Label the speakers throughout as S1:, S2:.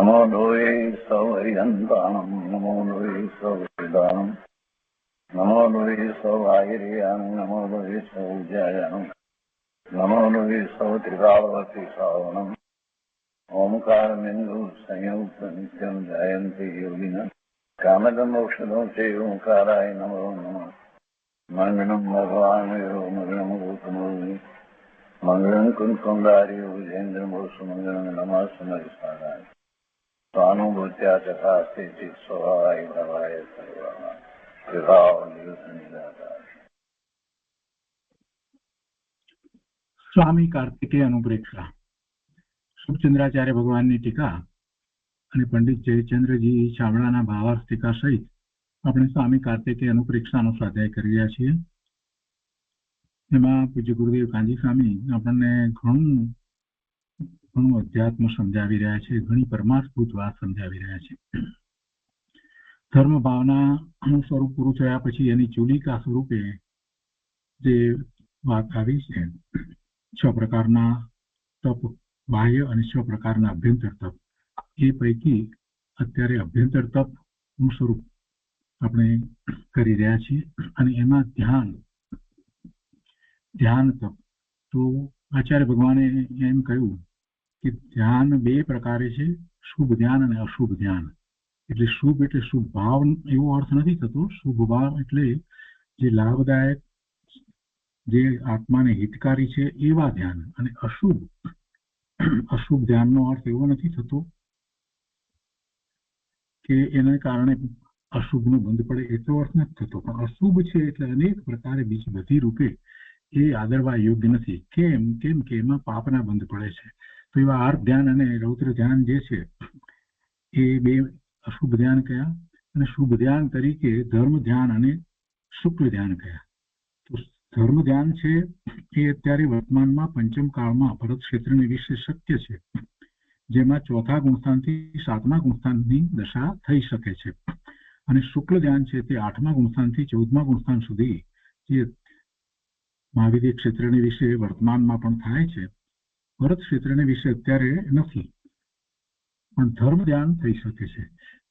S1: नमो लोये सौहरिहन्तानं नमो लोये सौहृदानं नमो लोये सौभागिर्यां नमो लोये सौज्यायां नमो लोये सौत्रिकावती सावनम् ओंकारमिन्दु संयुक्त नित्यं जयन्ति योगिनः कामदमोक्षदं च ओंकाराय नमो नमः मङ्गलं भगवान् यो मङ्गलं गौतमोऽग्नि मङ्गलं कुन्कुण्डार्यो विजेन्द्रमोसुमङ्गलं नमः समयसाराय स्वानुभूत्या चकास्ते स्वभावाय भवाय सर्वाः
S2: સ્વામી કાર્તિકેય અનુપ્રેક્ષા શુભચંદ્રાચાર્ય ભગવાનની ટીકા અને પંડિત જયચંદ્રજી ચાવડાના ભાવાર્થ ટીકા સહિત આપણે સ્વામી કાર્તિકેય અનુપ્રેક્ષાનો સ્વાધ્યાય કરી રહ્યા છીએ. એમાં પૂજ્ય ગુરુદેવ કાંજી સ્વામી આપણને ઘણું અધ્યાત્મ સમજાવી રહ્યા છે, ઘણી પરમાર્થભૂત વાત સમજાવી રહ્યા છે. ધર્મ ભાવનાનું સ્વરૂપ પૂરું થયા પછી એની ચૂલિકા સ્વરૂપે જે વાત આવી છે, 6 પ્રકારના તપ, બાહ્ય અને 6 પ્રકારના અભ્યંતર તપ. એ પૈકી અત્યારે અભ્યંતર તપનું સ્વરૂપ આપણે કરી રહ્યા છીએ અને એમાં ધ્યાન તપ. તો આચાર્ય ભગવાને એમ કહ્યું કે ધ્યાન 2 પ્રકારે છે, શુભ ધ્યાન અને અશુભ ધ્યાન. એટલે શુભ એટલે શુભ ભાવ એવો અર્થ નથી થતો. શુભ ભાવ એટલે જે લાભદાયક, જે આત્માને હિતકારી છે એવા ધ્યાન. અને અશુભ ધ્યાનનો અર્થ એવો નથી થતો કે એને કારણે અશુભનો બંધ પડે, એટલો અર્થ નથી થતો. પણ અશુભ છે એટલે અનેક પ્રકારે બીજી બધી રૂપે એ આદરવા યોગ્ય નથી. કેમ કે એમાં પાપના બંધ પડે છે. તો એવા આર્ત ધ્યાન અને રૌદ્ર ધ્યાન જે છે એ 2 અશુભ ધ્યાન કયા, અને શુભ ધ્યાન તરીકે ધર્મ ધ્યાન અને શુક્લ ધ્યાન કયા. તો ધર્મ ધ્યાન છે એ અત્યારે વર્તમાનમાં પંચમ કાળમાં ભરત ક્ષેત્રને વિશે શક્ય છે, જેમાં 4થા ગુણસ્થાનથી 7મા ગુણસ્થાનની દશા થઈ શકે છે. અને શુક્લ ધ્યાન છે તે 8મા ગુણસ્થાનથી 14મા ગુણસ્થાન સુધી જે મહાવિદ્ય ક્ષેત્રને વિશે વર્તમાનમાં પણ થાય છે, ભરત ક્ષેત્રને વિશે અત્યારે નથી, પણ ધર્મ ધ્યાન થઈ શકે છે.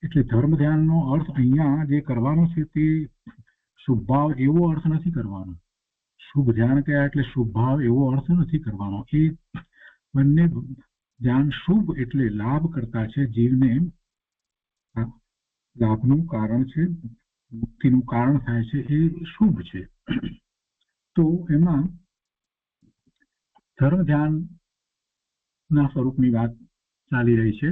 S2: એટલે ધર્મ ધ્યાનનો અર્થ અહીંયા જે કરવાનો છે તે શુભ ભાવ એવો અર્થ નથી કરવાનો. શુભ ધ્યાન કયા એટલે શુભ ભાવ એવો અર્થ નથી કરવાનો. એ બંને ધ્યાન શુભ એટલે લાભ કરતા છે, જીવને લાભનું કારણ છે, મુક્તિનું કારણ થાય છે, એ શુભ છે. તો એમાં ધર્મ ધ્યાનના સ્વરૂપની વાત ચાલી રહી છે.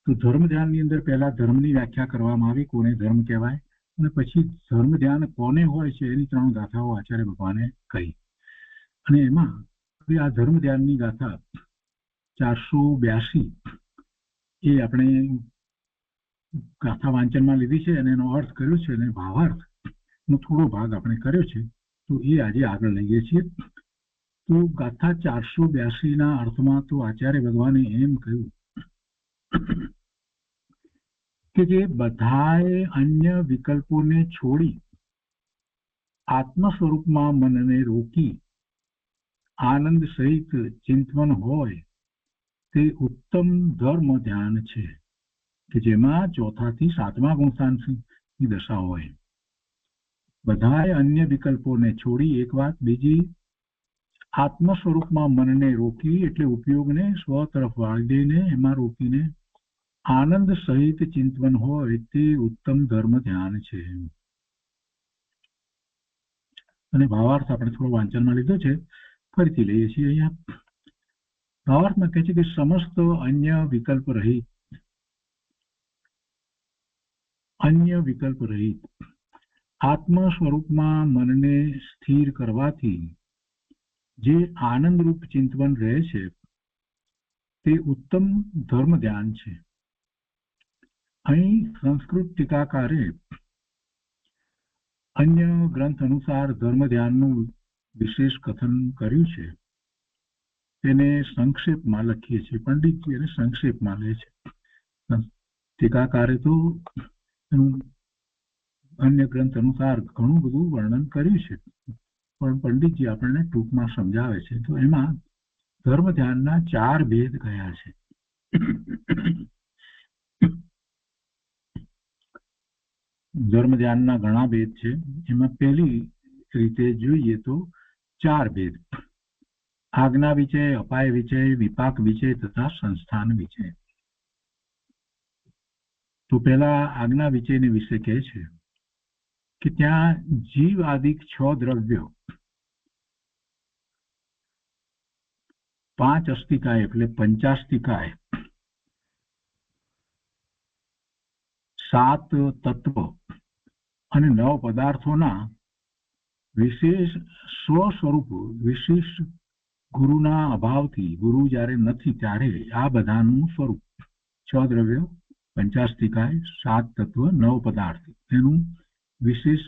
S2: તો ધર્મ ધ્યાનની અંદર પહેલા ધર્મની વ્યાખ્યા કરવામાં આવી, કોને ધર્મ કહેવાય, અને પછી ધર્મ ધ્યાન કોને હોય છે એની 3 ગાથાઓ આચાર્ય ભગવાને કહી. અને એમાં આ ધર્મ ધ્યાનની ગાથા 482 એ આપણે ગાથા વાંચનમાં લીધી છે અને એનો અર્થ કર્યો છે, અને ભાવાર્થનો થોડો ભાગ આપણે કર્યો છે. તો એ આજે આગળ લઈએ છીએ. તો ગાથા 482ના અર્થમાં તો આચાર્ય ભગવાને એમ કહ્યું કે જે બધાએ અન્ય વિકલ્પોને છોડી આત્મ સ્વરૂપમાં મનને રોકી આનંદ સહિત ચિંતન હોય તે ઉત્તમ ધર્મ ધ્યાન છે, કે જેમાં 4થાથી 7મા ગુણસ્થાનની દશા હોય. બધાએ અન્ય વિકલ્પોને છોડી એક વાત, બીજી આત્મ સ્વરૂપમાં મનને રોકી એટલે ઉપયોગને સ્વ તરફ વાળી દઈને એમાં રોકીને આનંદ સહિત ચિંતન હોય તે ઉત્તમ ધર્મ ધ્યાન છે. અને ભાવાર્થ આપણે થોડો વાંચનમાં લીધો છે, ફરીથી લઈએ છીએ. અહીંયા ભાવાર્થમાં કહે છે કે સમસ્ત અન્ય વિકલ્પ રહિત આત્મ સ્વરૂપમાં મનને સ્થિર કરવાથી જે આનંદરૂપ ચિંતન રહે છે તે ઉત્તમ ધર્મ ધ્યાન છે. અહીં સંસ્કૃત ટીકાકારે અન્ય ગ્રંથ અનુસાર ધર્મ ધ્યાનનું વિશેષ કથન કર્યું છે. તેને સંક્ષેપમાં લખીએ છીએ. પંડિતજી એને સંક્ષેપમાં લે છે. ટીકાકારે તો અન્ય ગ્રંથ અનુસાર ઘણું બધું વર્ણન કર્યું છે, પણ પંડિતજી આપણને ટૂંકમાં સમજાવે છે. તો એમાં ધર્મ ધ્યાનના 4 ભેદ કયા છે ધર્મ ધ્યાનના ઘણા ભેદ છે. એમાં પહેલી રીતે જોઈએ તો 4 ભેદ: આજ્ઞા વિચય, અપાય વિચય, વિપાક વિચય તથા સંસ્થાન વિચય. તો પહેલા આજ્ઞા વિચયને વિશે કહે છે કે ત્યાં જીવ આદિક 6 દ્રવ્યો, 5 અસ્થિકાય એટલે પંચાસ્થિકાય, 7 તત્વ અને 9 પદાર્થોના વિશેષ સ્વસ્વરૂપ વિશિષ્ટ ગુરુના અભાવથી, ગુરુ જ્યારે નથી ત્યારે આ બધાનું સ્વરૂપ 6 દ્રવ્યો, પંચાસ્થિકાય, 7 તત્વ, 9 પદાર્થ, એનું વિશેષ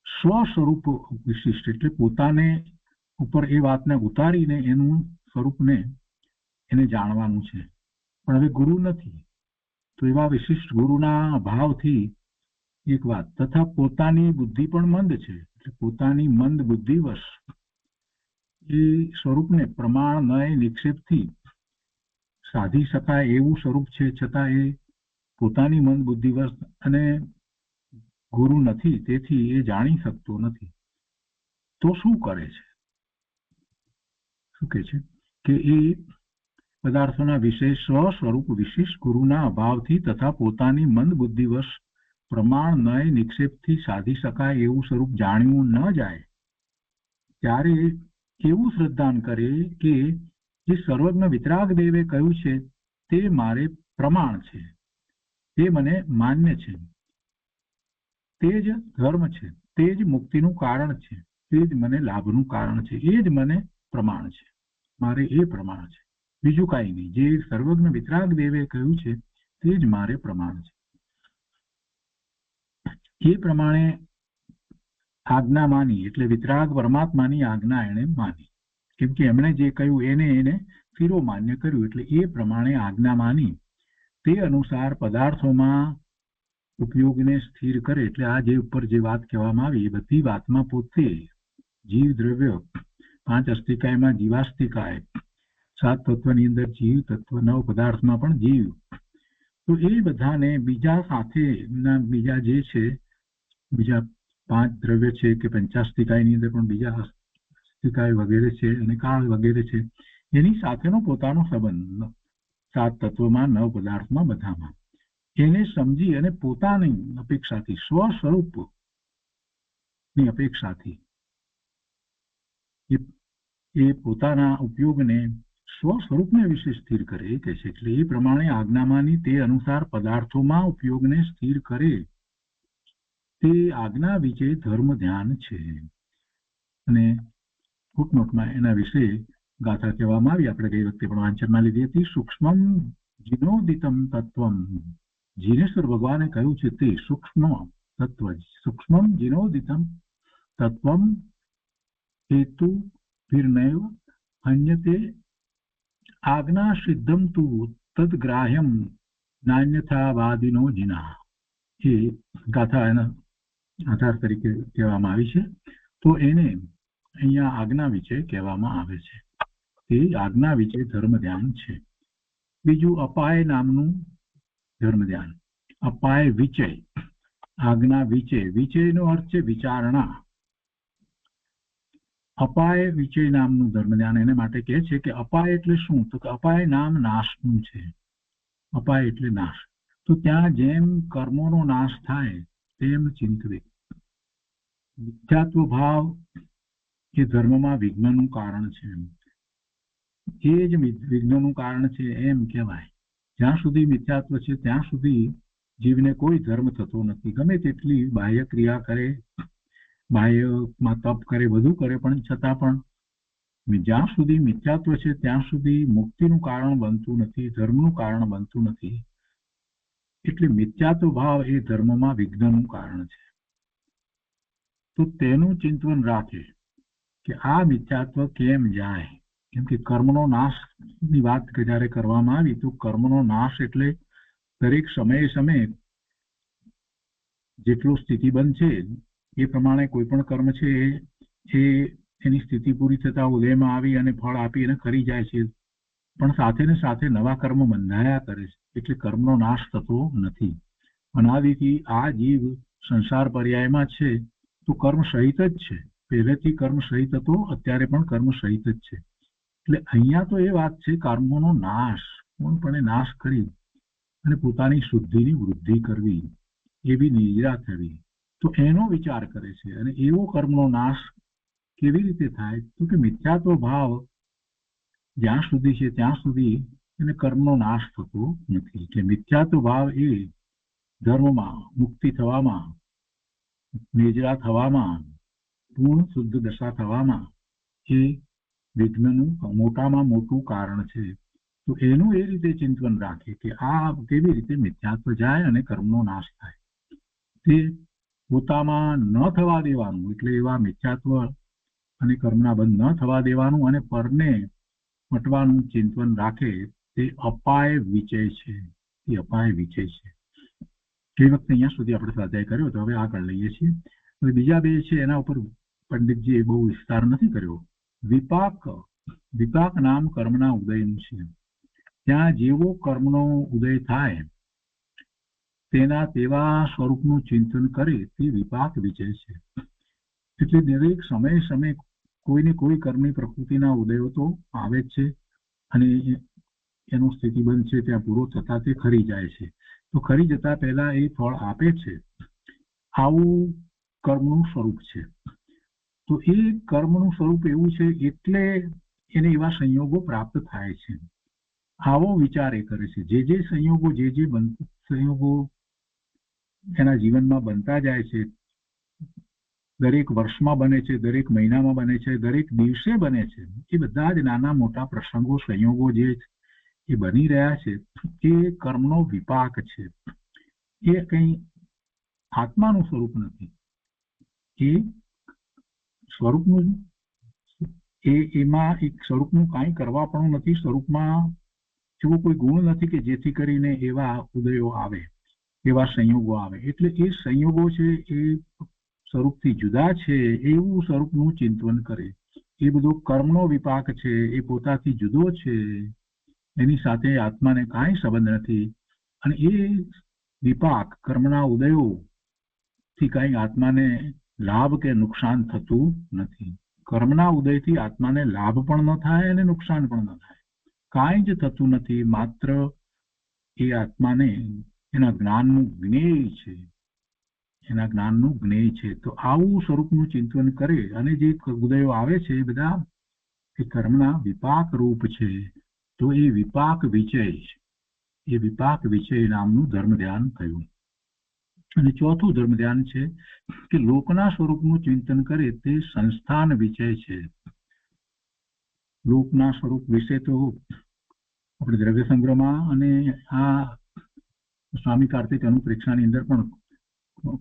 S2: સ્વસ્વરૂપ વિશિષ્ટ એટલે પોતાને ઉપર એ વાતને ઉતારીને એનું સ્વરૂપને એને જાણવાનું છે. પણ હવે ગુરુ નથી તો એવા વિશિષ્ટ ગુરુના અભાવથી એક વાત, તથા પોતાની બુદ્ધિ પણ મંદ છે એટલે પોતાની મંદ બુદ્ધિવશ એ સ્વરૂપને પ્રમાણ નય નિક્ષેપથી સાધી શકાય એવું સ્વરૂપ છે, છતાં એ પોતાની મંદ બુદ્ધિવશ અને ગુરુ નથી તેથી એ જાણી શકતો નથી. તો શું કરે છે? શું કહે છે કે એ પદાર્થોના વિશેષ સ્વરૂપ વિશિષ્ટ ગુરુના અભાવથી તથા પોતાની મંદ બુદ્ધિવશ પ્રમાણ નય નિક્ષેપથી સાધી શકાય એવું સ્વરૂપ જાણ્યું ન જાય ત્યારે એવું શ્રદ્ધાન કરે કે જે સર્વજ્ઞ વિતરાગ દેવે કહ્યું છે તે મારે પ્રમાણ છે, તે મને માન્ય છે, તે જ ધર્મ છે, તે જ મુક્તિનું કારણ છે, તે જ મને લાભનું કારણ છે, એ જ મને પ્રમાણ છે, મારે એ પ્રમાણ છે, બીજું કાંઈ નહીં. જે સર્વજ્ઞ વિતરાગ દેવે કહ્યું છે તે જ મારે પ્રમાણ છે. એ પ્રમાણે આજ્ઞા માની એટલે વિતરાગ પરમાત્માની આજ્ઞા એને માની, કેમ કે એમણે જે કહ્યું એને શિરો માન્ય કર્યું એટલે એ પ્રમાણે આજ્ઞા માની તે અનુસાર પદાર્થોમાં ઉપયોગને સ્થિર કરે. એટલે આ જે ઉપર જે વાત કહેવામાં આવી એ બધી વાતમાં પોતે જીવ દ્રવ્ય, 5 અસ્થિકાયમાં જીવાસ્થિકાય, 7 તત્વની અંદર જીવ તત્વ, 9 પદાર્થમાં પણ જીવ, તો એ બધાને બીજા સાથેના બીજા જે છે બીજા 5 દ્રવ્ય છે કે પંચાસ્થિકાયની અંદર પણ બીજા અસ્થિકાય વગેરે છે અને કાળ વગેરે છે, એની સાથેનો પોતાનો સંબંધ 7 તત્વમાં, 9 પદાર્થમાં, બધામાં એને સમજી અને પોતાની અપેક્ષાથી, સ્વસ્વરૂપની અપેક્ષાથી એ પોતાના ઉપયોગને સ્વસ્વરૂપને વિશે સ્થિર કરે એ કહે છે. એટલે એ પ્રમાણે આજ્ઞામાંની તે અનુસાર પદાર્થોમાં ઉપયોગને સ્થિર કરે તે આજ્ઞા વિશે ધર્મ ધ્યાન છે. અને ફૂટનોટમાં એના વિશે ગાથા કહેવામાં આવી, આપણે ગઈ વખતે પણ વાંચનમાં લીધી હતી. સૂક્ષ્મમ જીનોદિતમ તત્વમ, જીનેશ્વર ભગવાને કહ્યું છે તે સૂક્ષ્મ તત્વ, સૂક્ષ્મમ જીનોદિતમ તત્વમ હેતુ નિર્ણય અન્યતે આજ્ઞા સિદ્ધમ તુ તદ્ગ્રાહ્યમ નાન્યથાવાદિનો જીના. એ ગાથા એના આધાર તરીકે કહેવામાં આવી છે. તો એને અહીંયા આજ્ઞા વિશે કહેવામાં આવે છે. તે આજ્ઞા વિશે ધર્મ ધ્યાન છે. બીજું અપાય નામનું ધર્મ ધ્યાન. અપાય વિચય, આજ્ઞા વિચય, વિચયનો અર્થ છે વિચારણા. અપાય વિચય નામનું ધર્મ ધ્યાન એને માટે કહે છે કે અપાય એટલે શું? તો કે અપાય નામ નાશનું છે. અપાય એટલે નાશ. તો ત્યાં જેમ કર્મોનો નાશ થાય તેમ ચિંતવે. મિથ્યાત્વ ભાવ એ ધર્મમાં વિઘ્નનું કારણ છે, એ જ વિઘ્નનું કારણ છે એમ કહેવાય. જ્યાં સુધી મિથ્યાત્વ છે ત્યાં સુધી જીવને કોઈ ધર્મ થતો નથી. ગમે તેટલી બાહ્ય ક્રિયા કરે, બાહ્યમાં તપ કરે, બધું કરે, પણ છતાં પણ જ્યાં સુધી મિથ્યાત્વ છે ત્યાં સુધી મુક્તિનું કારણ બનતું નથી, ધર્મનું કારણ બનતું નથી. એટલે મિથ્યાત્વ ભાવ એ ધર્મમાં વિઘ્નનું કારણ છે. તો તેનું ચિંતન રાખે કે આ મિથ્યાત્વ કેમ જાય. કેમ કે કર્મનો નાશની વાત જ્યારે કરવામાં આવી તો કર્મનો નાશ એટલે દરેક સમયે સમયે જેટલો સ્થિતિબંધ છે એ પ્રમાણે કોઈ પણ કર્મ છે એ એની સ્થિતિ પૂરી થતા ઉદયમાં આવી અને ફળ આપી અને ખરી જાય છે. પણ સાથે ને સાથે નવા કર્મ બંધાયા કરે છે, એટલે કર્મનો નાશ થતો નથી. અનાદિથી આ જીવ સંસાર પર્યાયમાં છે તો કર્મ સહિત જ છે. પહેલેથી કર્મ સહિત હતો, અત્યારે પણ કર્મ સહિત જ છે. એટલે અહીંયા તો એ વાત છે કર્મોનો નાશ પૂર્ણપણે નાશ કરી અને પોતાની શુદ્ધિની વૃદ્ધિ કરવી, એવી નિર્જરા થવી, તો એનો વિચાર કરે છે. અને એવો કર્મનો નાશ કેવી રીતે થાય? તો કે મિથ્યાત્વ ભાવ જ્યાં સુધી છે ત્યાં સુધી એને કર્મનો નાશ થતો નથી. એટલે મિથ્યાત્વ ભાવ એ ધર્મમાં મુક્તિ થવામાં, નિર્જરા થવામાં, પૂર્ણ શુદ્ધ દશા થવામાં એ વિઘ્નનું મોટામાં મોટું કારણ છે. તો એનું એ રીતે ચિંતન રાખે કે આ કેવી રીતે મિથ્યાત્વ જાય અને કર્મનો નાશ થાય, તે પોતામાં ન થવા દેવાનું. એટલે એવા મિથ્યાત્વ અને કર્મના બંધ ન થવા દેવાનું અને પરને મટવાનું ચિંતન રાખે, તે અપાય વિચય છે. એ અપાય વિચય છે. એ વખતે અહીંયા સુધી આપણે સ્વાધ્યાય કર્યો, તો હવે આગળ લઈએ છીએ. હવે બીજા બે છે એના ઉપર પંડિતજીએ બહુ વિસ્તાર નથી કર્યો. વિપાક, વિપાક નામ કર્મના ઉદયનું છે. ત્યાં જેવો કર્મનો ઉદય થાય તેના તેવા સ્વરૂપનું ચિંતન કરે તે વિપાક વિચય છે. એટલે દરેક સમયે સમયે કોઈને કોઈ કર્મની પ્રકૃતિના ઉદયો તો આવે જ છે અને એનો સ્થિતિબંધ છે ત્યાં પૂરો થતા તે ખરી જાય છે. તો ખરી જતા પહેલા એ ફળ આપે છે. આવું કર્મનું સ્વરૂપ છે. તો એ કર્મનું સ્વરૂપ એવું છે એટલે એને એવા સંયોગો પ્રાપ્ત થાય છે. આવો વિચાર એ કરે છે. જે સંયોગો સંયોગો એના જીવનમાં બનતા જાય છે, દરેક વર્ષમાં બને છે, દરેક મહિનામાં બને છે, દરેક દિવસે બને છે, એ બધા જ નાના મોટા પ્રસંગો સંયોગો જે એ બની રહ્યા છે એ કર્મનો વિપાક છે. એ કંઈ આત્માનું સ્વરૂપ નથી. એ સ્વરૂપનું એમાં એક સ્વરૂપનું કાંઈ કરવા પણ નથી. સ્વરૂપમાં એવો કોઈ ગુણ નથી કે જેથી કરીને એવા ઉદયો આવે, એવા સંયોગો આવે. એટલે એ સંયોગો છે એ સ્વરૂપથી જુદા છે એવું સ્વરૂપનું ચિંતન કરે. એ બધો કર્મનો વિપાક છે, એ પોતાથી જુદો છે, એની સાથે આત્માને કાંઈ સંબંધ નથી. અને એ વિપાક કર્મના ઉદયો થી કાંઈ આત્માને લાભ કે નુકસાન થતું નથી. કર્મના ઉદયથી આત્માને લાભ પણ ન થાય અને નુકસાન પણ ન થાય, કાંઈ જ થતું નથી. માત્ર એ આત્માને એના જ્ઞાનનું જ્ઞેય છે, એના જ્ઞાનનું જ્ઞેય છે. તો આવું સ્વરૂપનું ચિંતન કરે અને જે ઉદયો આવે છે એ બધા એ કર્મના વિપાક રૂપ છે. તો એ વિપાક વિચય છે. એ વિપાક વિચય નામનું ધર્મ ધ્યાન થયું. અને ચોથું ધર્મ ધ્યાન છે કે લોકના સ્વરૂપનું ચિંતન કરે તે સંસ્થાન વિચય છે. લોકના સ્વરૂપ વિશે તો આપણે દ્રવ્ય સંગ્રહમાં અને આ સ્વામી કાર્તિક અનુપ્રેક્ષાની અંદર પણ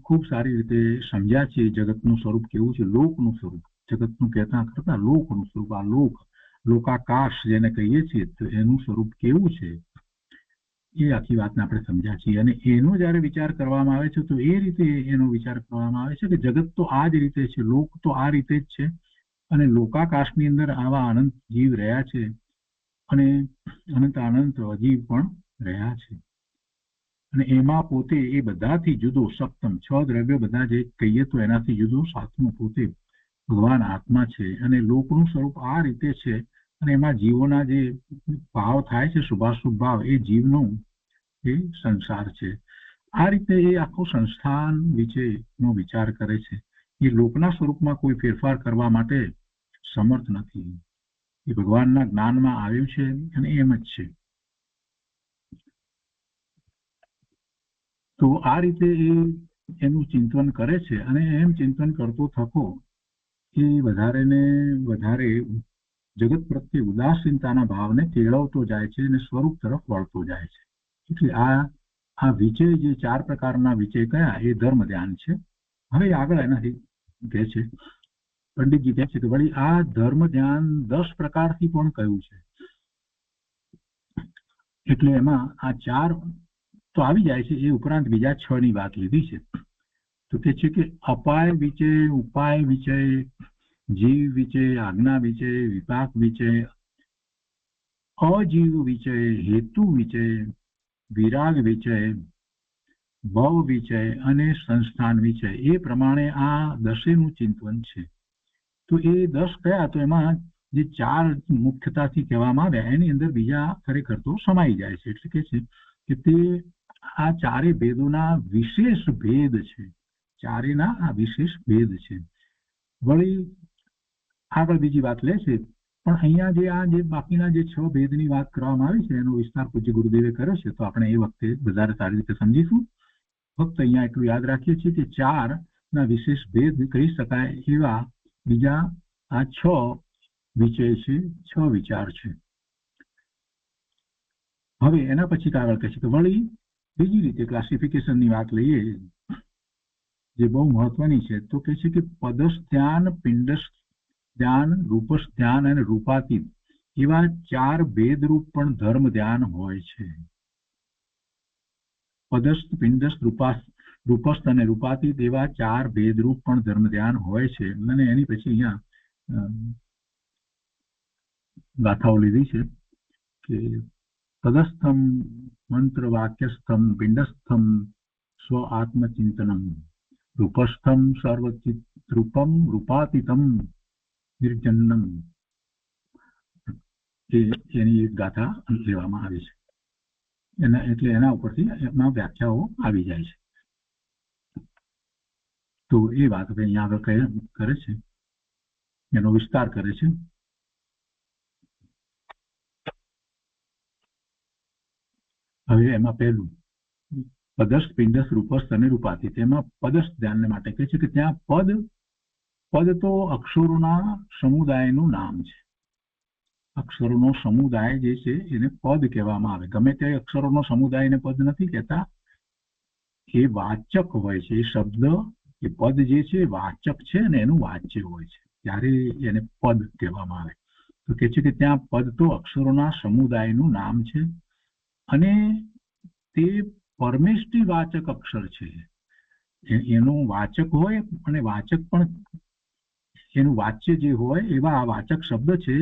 S2: ખૂબ સારી રીતે સમજ્યા છે. જગતનું સ્વરૂપ કેવું છે, લોકનું સ્વરૂપ, જગતનું કહેતા કરતા લોકનું સ્વરૂપ, આ લોકાકાશ જેને કહીએ છીએ, તો એનું સ્વરૂપ કેવું છે એ આખી વાતને આપણે સમજ્યા છીએ. અને એનો જયારે વિચાર કરવામાં આવે છે તો એ રીતે એનો વિચાર કરવામાં આવે છે કે જગત તો આ જ રીતે છે, લોક તો આ રીતે જ છે, અને લોકાકાશની અંદર આવા અનંત જીવ રહ્યા છે અને અનંત અજીવ પણ રહ્યા છે. અને એમાં પોતે એ બધાથી જુદો સપ્તમ, 6 દ્રવ્યો બધા જે કહીએ તો એનાથી જુદો સાતમો પોતે ભગવાન આત્મા છે. અને લોકનું સ્વરૂપ આ રીતે છે. અને એમાં જીવોના જે ભાવ થાય છે, શુભાશુભ ભાવ, એ જીવનો એ સંસાર છે. આ રીતે એ આખો સંસ્થાન વિશેનો વિચાર કરે છે. એ લોકના સ્વરૂપમાં કોઈ ફેરફાર કરવા માટે સમર્થ નથી. એ ભગવાનના જ્ઞાનમાં આવ્યું છે અને એમ જ છે. તો આ રીતે એ એનું ચિંતન કરે છે. અને એમ ચિંતન કરતો થકો એ વધારે ને વધારે જગત પ્રત્યે ઉદાસીનતાના ભાવને કેળવતો જાય છે અને સ્વરૂપ તરફ વળતો જાય છે. એટલે આ વિચય જે 4 પ્રકારના વિચય કયા એ ધર્મ ધ્યાન છે. હવે આગળ એનાથી કહે છે પંડિતજી કહે છે કે વળી આ ધર્મ ધ્યાન 10 પ્રકારથી પણ કહ્યું છે. એટલે એમાં આ 4 તો આવી જાય છે, એ ઉપરાંત બીજા 6 ની વાત લીધી છે. તો કે છે કે અપાય વિચય, ઉપાય વિચય, જીવ વિચય, આજ્ઞા વિચય, વિપાક વિચય, અજીવ વિચય, હેતુ વિચય, વિરાગ વિચય, ભવ વિચય અને સંસ્થાન વિચય, એ પ્રમાણે આ દસેનું ચિંતન છે. તો એ 10 કયા? તો એમાં જે 4 મુખ્યતાથી કહેવામાં આવ્યા એની અંદર બીજા ખરેખર તો સમાઈ જાય છે. એટલે કે છે કે તે આ ચારે ભેદોના વિશેષ ભેદ છે. ચારેના આ વિશેષ ભેદ છે. વળી આગળ બીજી વાત લે છે, પણ અહીંયા જે બાકીના જે 6 ભેદની વાત કરવામાં આવી છે એનો વિસ્તાર પૂજ્ય ગુરુદેવે કર્યો છે, તો આપણે એ વખતે વધારે સારી રીતે સમજીશું. ફક્ત અહીંયા એટલું યાદ રાખીએ છીએ કે 4 ના વિશેષ ભેદ કહી શકાય એવા બીજા આ 6 વિષય છે, 6 વિચાર છે. હવે એના પછી આગળ કહે છે કે વળી બીજી રીતે ક્લાસિફિકેશનની વાત લઈએ જે બહુ મહત્વની છે, તો કહે છે કે પદસ્થ ધ્યાન, પિંડસ્થ ધ્યાન, રૂપસ્થ ધ્યાન અને રૂપાતીત એવા 4 ભેદરૂપ પણ ધર્મ ધ્યાન હોય છે. પદસ્થ, પિંડસ્થ, રૂપસ્થ અને રૂપાતીત એવા 4 ભેદરૂપ પણ ધર્મ ધ્યાન હોય છે. અને એની પછી અહીંયા ગાથાઓ લીધી છે કે તદસ્થમ મંત્ર વાક્યસ્થમ પિંડસ્થમ સ્વ આત્મચિંતનમ રૂપસ્થમ સર્વચિત રૂપમ રૂપાતીતમ નિર્જન્નમ, એની એક ગાથા લેવામાં આવી છે. એટલે એના ઉપરથી એમાં વ્યાખ્યાઓ આવી જાય છે. તો એ વાત હવે અહીંયા આગળ કરે છે, એનો વિસ્તાર કરે છે. હવે એમાં પહેલું પદસ્થ, પિંડસ્થ, રૂપસ્થ અને રૂપાતીત. એમાં પદસ્થ ધ્યાનને માટે કહે છે કે ત્યાં પદ તો અક્ષરોના સમુદાયનું નામ છે. અક્ષરોનો સમુદાય જે છે એને પદ કહેવામાં આવે. ગમે તે અક્ષરોનો સમુદાયને પદ નથી કહેતા, એ વાચક હોય છે. એ શબ્દ, એ પદ જે છે વાચક છે અને એનું વાચ્ય હોય છે, ત્યારે એને પદ કહેવામાં આવે. તો કહે છે કે ત્યાં પદ તો અક્ષરોના સમુદાયનું નામ છે અને તે પરમેષ્ટિ વાચક અક્ષર છે. એનું વાચક હોય અને વાચક પણ એનું વાચ્ય જે હોય એવા આ વાચક શબ્દ છે.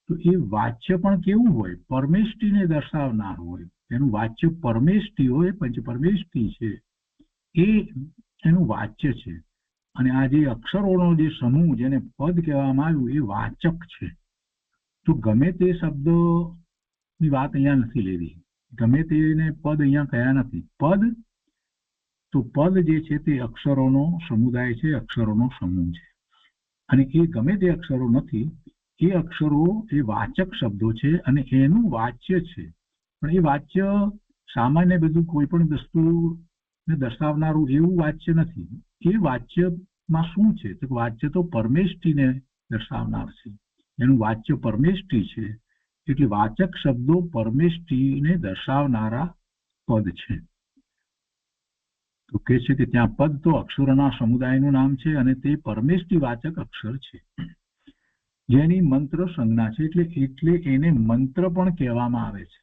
S2: તો એ વાચ્ય પણ કેવું હોય? પરમેષ્ટિને દર્શાવનાર હોય. એનું વાચ્ય પરમેષ્ટિ હોય, પંચ પરમેષ્ટિ છે, એ એનું વાચ્ય છે. અને આ જે અક્ષરોનો જે સમૂહ જેને પદ કહેવામાં આવ્યું એ વાચક છે. તો ગમે તે શબ્દની વાત અહીંયા નથી લેવી, ગમે તેને પદ અહીંયા કયા નથી. પદ જે છે તે અક્ષરોનો સમુદાય છે, અક્ષરોનો સમૂહ છે. અને એ ગમે તે અક્ષરો નથી, એ અક્ષરો એ વાચક શબ્દો છે અને એનું વાચ્ય છે. પણ એ વાચ્ય સામાન્ય બધું કોઈ પણ વસ્તુને દર્શાવનારું એવું વાચ્ય નથી. એ વાચ્યમાં શું છે? તો વાચ્ય તો પરમેષ્ટિને દર્શાવનાર છે, એનું વાચ્ય પરમેષ્ટિ છે. એટલે વાચક શબ્દો પરમેષ્ટિને દર્શાવનારા પદ છે. તો કહે છે કે ત્યાં પદ તો અક્ષરોના સમુદાયનું નામ છે અને તે પરમેષ્ટિ વાચક અક્ષર છે, જેની મંત્ર સંજ્ઞા છે. એટલે એને મંત્ર પણ કહેવામાં આવે છે.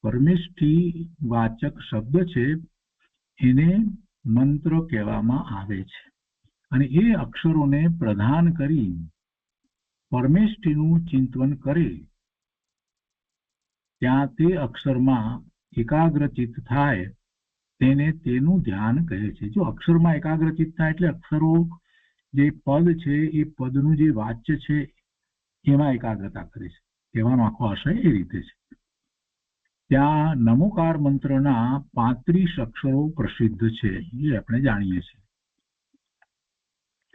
S2: પરમેષ્ટિ વાચક શબ્દ છે, એને મંત્ર કહેવામાં આવે છે. અને એ અક્ષરોને પ્રધાન કરી પરમેષ્ટિનું ચિંતન કરે ત્યાં તે અક્ષરમાં એકાગ્રચિત્ત થાય તેને તેનું ધ્યાન કહે છે. જો અક્ષરમાં એકાગ્રચિત્ત થાય એટલે અક્ષરો જે પદ છે એ પદનું જે વાચ્ય છે એમાં એકાગ્રતા કરે છે. કહેવાનો આખો આશય એ રીતે છે. ત્યાં નમોકાર મંત્રના 35 અક્ષરો પ્રસિદ્ધ છે, એ આપણે જાણીએ છીએ.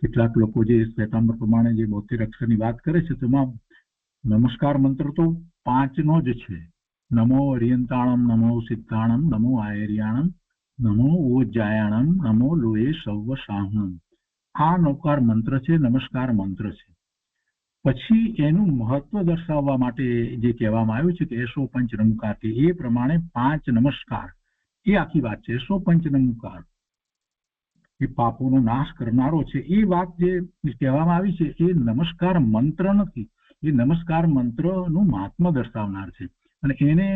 S2: કેટલાક લોકો જે શ્વેતાંબર પ્રમાણે જે 72 અક્ષરની વાત કરે છે તેમાં નમસ્કાર મંત્ર તો 5નો જ છે. નમો અરિયંતાણમ, નમો સિદ્ધાણમ, નમો આયર્યાણમ, નમો ઓજ્જાયાણમ, નમો લોહે સૌવ સાહણમ. આ નૌકાર મંત્ર છે, નમસ્કાર મંત્ર છે. પછી એનું મહત્વ દર્શાવવા માટે જે કહેવામાં આવ્યું છે કે એસો પંચ નમુકાર, કે એ પ્રમાણે 5 નમસ્કાર, એ આખી વાત છે. એસો પંચ નમુકાર એ પાપોનો નાશ કરનારો છે. એ વાત જે કહેવામાં આવી છે એ નમસ્કાર મંત્ર નથી, એ નમસ્કાર મંત્રનું મહાત્મા દર્શાવનાર છે. અને એને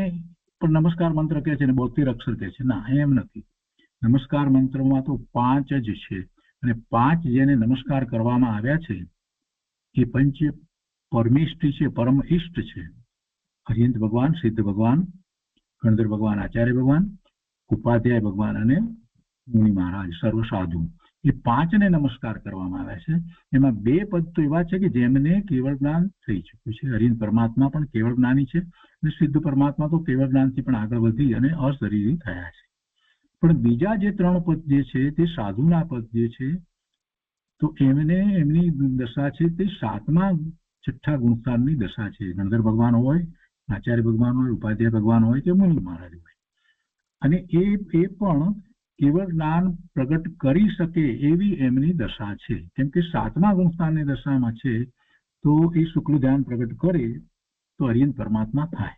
S2: પણ નમસ્કાર મંત્ર કહે છે ને 72 અક્ષર કહે છે. ના, એમ નથી. નમસ્કાર મંત્રમાં તો 5 જ છે અને 5 જેને નમસ્કાર કરવામાં આવ્યા છે એ પંચ પરમેષ્ટિ છે, પરમ ઇષ્ટ છે. અરિહંત ભગવાન, સિદ્ધ ભગવાન, ગણધર ભગવાન, આચાર્ય ભગવાન, ઉપાધ્યાય ભગવાન અને મુનિ મહારાજ, સર્વ સાધુ, એ પાંચને નમસ્કાર કરવામાં આવે છે. એમાં બે પદ તો એવા છે કે જેમને કેવળ જ્ઞાન થઈ ચૂક્યું છે. અરિહંત પરમાત્મા પણ કેવળ જ્ઞાની છે અને સિદ્ધ પરમાત્મા તો કેવળ જ્ઞાનથી પણ આગળ વધી અને અશરીરી થયા છે. પણ બીજા જે ત્રણ પદ જે છે તે સાધુના પદ જે છે, તો એમને એમની દશા છે તે સાતમા છઠ્ઠા ગુણસ્થાનની દશા છે. ગણધર ભગવાન હોય, આચાર્ય ભગવાન હોય, ઉપાધ્યાય ભગવાન હોય કે મુનિ મહારાજ હોય, અને એ પણ કેવળ જ્ઞાન પ્રગટ કરી શકે એવી એમની દશા છે. કેમ કે સાતમા ગુણસ્થાનની દશામાં છે તો એ શુક્લ ધ્યાન પ્રગટ કરે તો અરિહંત પરમાત્મા થાય.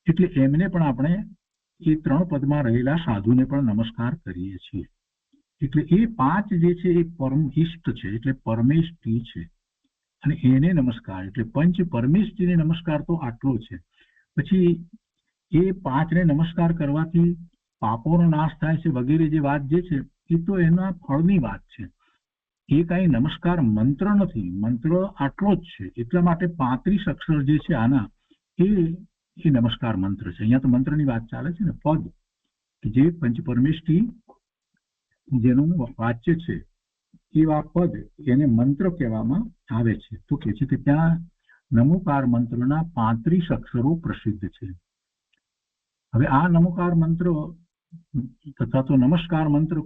S2: એટલે એમને પણ આપણે એ ત્રણ પદમાં રહેલા સાધુને પણ નમસ્કાર કરીએ છીએ. એટલે એ પાંચ જે છે એ પરમ ઇષ્ટ છે, એટલે પરમેષ્ઠી છે, અને એને નમસ્કાર, એટલે પંચ પરમેષ્ઠીને નમસ્કાર તો આટલો છે. પછી એ પાંચને નમસ્કાર કરવાથી પાપોનો નાશ થાય છે વગેરે જે વાત જે છે એ તો એના ફળની વાત છે. એ કાંઈ નમસ્કાર મંત્ર નથી, મંત્ર આટલો જ છે. એટલા માટે 35 અક્ષર જે છે આના એ નમસ્કાર મંત્ર છે. અહીંયા તો મંત્રની વાત ચાલે છે ને. પદ કે જે પંચ પરમેષ્ઠી જેનું વાચ્ય છે એવા પદ એને મંત્ર કહેવામાં આવે છે. તો કે છે કે ત્યાં નમોકાર મંત્રના 35 અક્ષરો પ્રસિદ્ધ છે. હવે આ નમોકાર મંત્ર તથા તો નમસ્કાર મંત્ર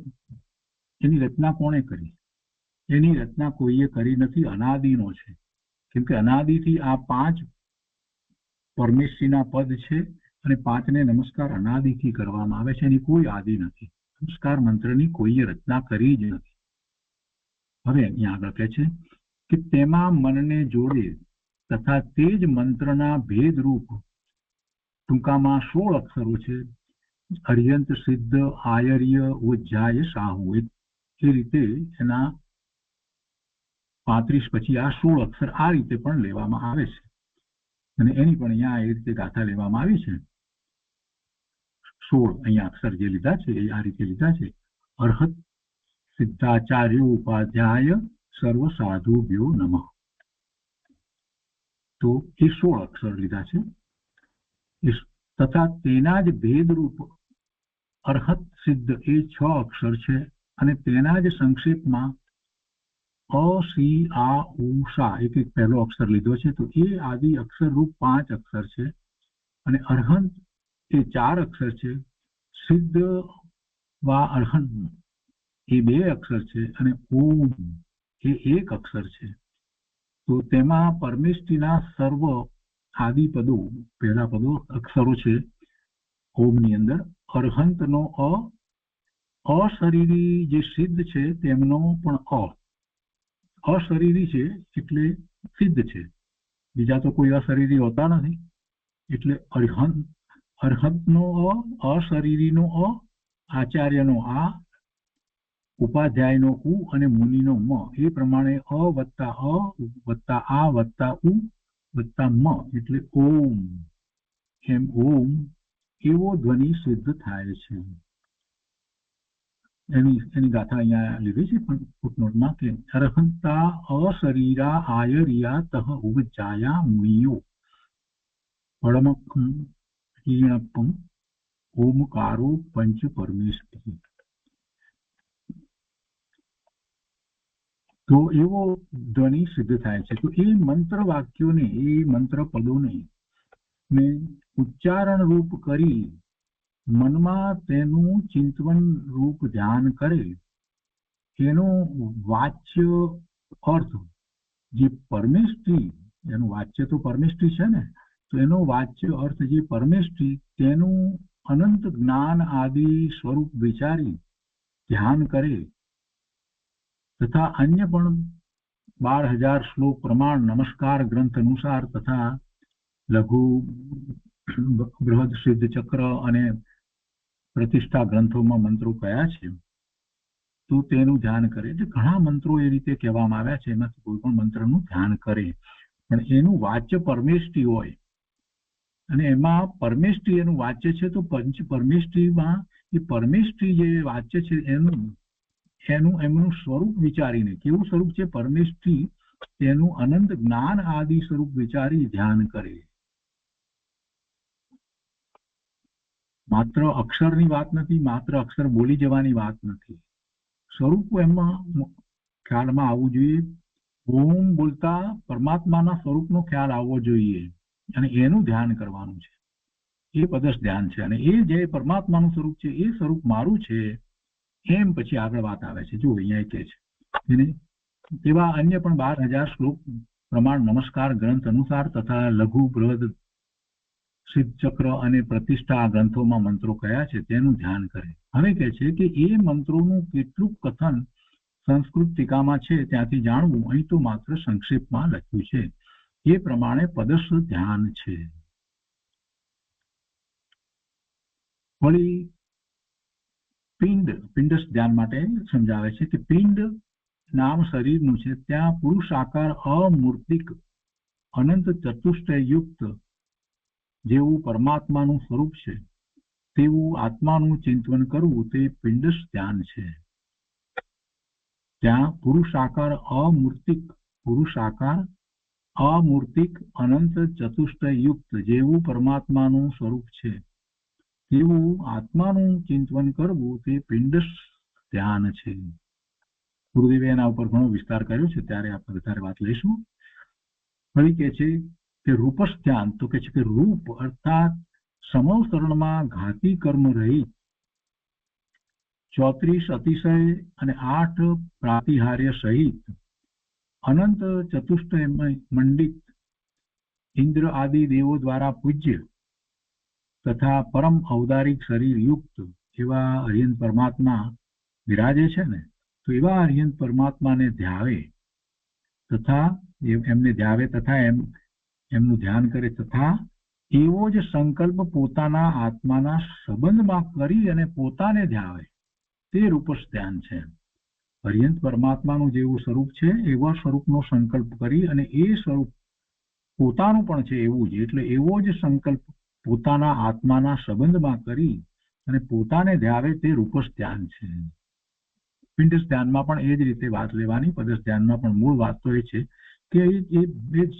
S2: એની રચના કોણે કરી? એની રચના કોઈએ કરી નથી, અનાદિનો છે. કેમ કે અનાદિથી આ પાંચ પરમેશ્વરીના પદ છે અને પાંચને નમસ્કાર અનાદિથી કરવામાં આવે છે. એની કોઈ આદિ નથી. નમસ્કાર મંત્રની કોઈએ રચના કરી જ નથી. હવે અહીંયા આગળ કહે છે કે તેમાં મનને જોડે તથા તે જ મંત્રના ભેદરૂપ ટૂંકામાં 16 અક્ષરો છે. અરિહંત, સિદ્ધ, આયર્ય, ઉજ્જાય, સાહુ, એ રીતે એના 35 પછી આ 16 અક્ષર આ રીતે પણ લેવામાં આવે છે. અને એની પણ અહીંયા એ રીતે ગાથા લેવામાં આવી છે. 16 અહીંયા અક્ષર જે લીધા છે એ આ રીતે લીધા છે. અર્હત, સિદ્ધાચાર્ય, ઉપાધ્યાય, સર્વ સાધુભ્યો નમઃ. તો એ 16 અક્ષર લીધા છે. તથા તેના જ ભેદરૂપ અર્હત, સિદ્ધ એ 6 અક્ષર છે અને તેના જ સંક્ષેપમાં અ, સી, આ, ઉ, સા એક પહેલો અક્ષર લીધો છે. તો એ આદિ અક્ષર રૂપ 5 અક્ષર છે. અને અર્હંત એ 4 અક્ષર છે. સિદ્ધ વા અર્હંત એ 2 અક્ષર છે અને ઓમ એ 1 અક્ષર છે. તો તેમાં પરમેષ્ઠીના સર્વ આદિ પદો, પહેલા પદો અક્ષરો છે ઓમની અંદર. અર્હંતનો અશરીરી જે સિદ્ધ છે તેમનો પણ અશરીરી છે એટલે સિદ્ધ છે. બીજા તો કોઈ અશરીરી હોતા નથી. એટલે અર્હંતનો અશરીરીનો આચાર્યનો આ, ઉપાધ્યાયનો ઉ અને મુનિનો મ, એ પ્રમાણે અ વત્તા આ વત્તા ઉ વત્તા મ એટલે ઓમ. એમ ઓમ એવો ધ્વનિ સિદ્ધ થાય છે. એની ગાથા અહીંયા લીધી છે પણ ફૂટનોટમાં કે અર્હંતા અશરીરા આયર્યા તહ ઉપજાયા મુનિયો પડમખમ હીણપમ ઓમકારો પંચ પરમેશ્વરી. તો એવો ધ્વનિ સિદ્ધ થાય છે. તો એ મંત્ર વાક્યોને, એ મંત્ર પદોને ને ઉચ્ચારણ રૂપ કરી મનમાં તેનું ચિંતન રૂપ ધ્યાન કરે, એનો વાચ્ય અર્થ જે પરમેષ્ઠી, એનું વાચ્ય તો પરમેષ્ઠી છે ને, તો એનો વાચ્ય અર્થ જે પરમેષ્ઠી તેનું અનંત જ્ઞાન આદિ સ્વરૂપ વિચારી ધ્યાન કરે તથા અન્ય પણ 12,000 શ્લોક પ્રમાણ નમસ્કાર ગ્રંથ અનુસાર તથા લઘુ, બૃહદ, સિદ્ધ ચક્ર અને પ્રતિષ્ઠા ગ્રંથોમાં મંત્રો કયા છે તો તેનું ધ્યાન કરે. એટલે ઘણા મંત્રો એ રીતે કહેવામાં આવ્યા છે, એમાંથી કોઈ પણ મંત્રનું ધ્યાન કરે. પણ એનું વાચ્ય પરમેષ્ઠી હોય અને એમાં પરમેષ્ઠી એનું વાચ્ય છે. તો પંચ પરમેષ્ઠીમાં એ પરમેષ્ઠી જે વાચ્ય છે એમનું સ્વરૂપ વિચારીને, કેવું સ્વરૂપ છે પરમેષ્ઠી, તેનું અનંત જ્ઞાન આદિ સ્વરૂપ વિચારી ધ્યાન કરે. માત્ર અક્ષરની વાત નથી, માત્ર અક્ષર બોલી જવાની વાત નથી. સ્વરૂપ એમાં ખ્યાલમાં આવવું જોઈએ. ઓમ બોલતા પરમાત્માના સ્વરૂપનો ખ્યાલ આવવો જોઈએ અને એનું ધ્યાન કરવાનું છે. એ પદસ્થ ધ્યાન છે. અને એ જે પરમાત્માનું સ્વરૂપ છે એ સ્વરૂપ મારું છે એમ પછી આગળ વાત આવે છે. જો અહીંયા કે છે એવા અન્ય પણ 12,000 શ્લોક પ્રમાણ નમસ્કાર ગ્રંથ અનુસાર તથા લઘુ બૃહદ સિદ્ધ ચક્ર અને પ્રતિષ્ઠા આ ગ્રંથોમાં મંત્રો કયા છે તેનું ધ્યાન કરે. હવે કહે છે કે એ મંત્રોનું કેટલું કથન સંસ્કૃત ટીકામાં છે ત્યાંથી જાણવું અહીં તો માત્ર સંક્ષેપમાં લખ્યું છે. એ પ્રમાણે પદસ્થ ધ્યાન છે. વળી પિંડસ્થ ધ્યાન માટે સમજાવે છે કે પિંડ નામ શરીરનું છે ત્યાં પુરુષાકાર અમૂર્તિક અનંત ચતુષ્ટય યુક્ત જેવું પરમાત્માનું સ્વરૂપ છે તેવું આત્માનું ચિંતન કરવું તે પિંડસ્થ ધ્યાન છે. ત્યાં પુરુષાકાર અમૂર્તિક અનંત ચતુષ્ટય યુક્ત જેવું પરમાત્માનું સ્વરૂપ છે તેવું આત્માનું ચિંતન કરવું તે પિંડસ્થ ધ્યાન છે. ગુરુદેવે એના ઉપર ઘણો વિસ્તાર કર્યો છે, ત્યારે આપણે વધારે વાત લઈશું. ફરી કે છે કે રૂપસ્થ ધ્યાન, તો કે છે કે રૂપ અર્થાત સમવસરણમાં ઘાતી કર્મ રહિત 34 અતિશય અને 8 પ્રાતિહાર્ય સહિત અનંત ચતુષ્ટય મંડિત ઇન્દ્ર આદિ દેવો દ્વારા પૂજ્ય તથા પરમ ઔદારિક શરીર યુક્ત એવા અર્યંત પરમાત્મા વિરાજે છે ને, તો એવા અર્યંત પરમાત્માને ધ્યાવે તથા એમનું ધ્યાન કરે તથા એવો જ સંકલ્પ પોતાના આત્માના સંબંધમાં કરી અને પોતાને ધ્યાવે તે રૂપસ્થ ધ્યાન છે. અર્યંત પરમાત્માનું જેવું સ્વરૂપ છે એવા સ્વરૂપનો સંકલ્પ કરી અને એ સ્વરૂપ પોતાનું પણ છે એવું જ, એટલે એવો જ સંકલ્પ પોતાના આત્માના સંબંધમાં કરી અને પોતાને ધ્યાવે તે રૂપસ્થ ધ્યાન છે. પિંડસ્થ ધ્યાનમાં પણ એ જ રીતે વાત લેવાની. પદસ્થ ધ્યાનમાં પણ મૂળ વાત તો એ છે કે એ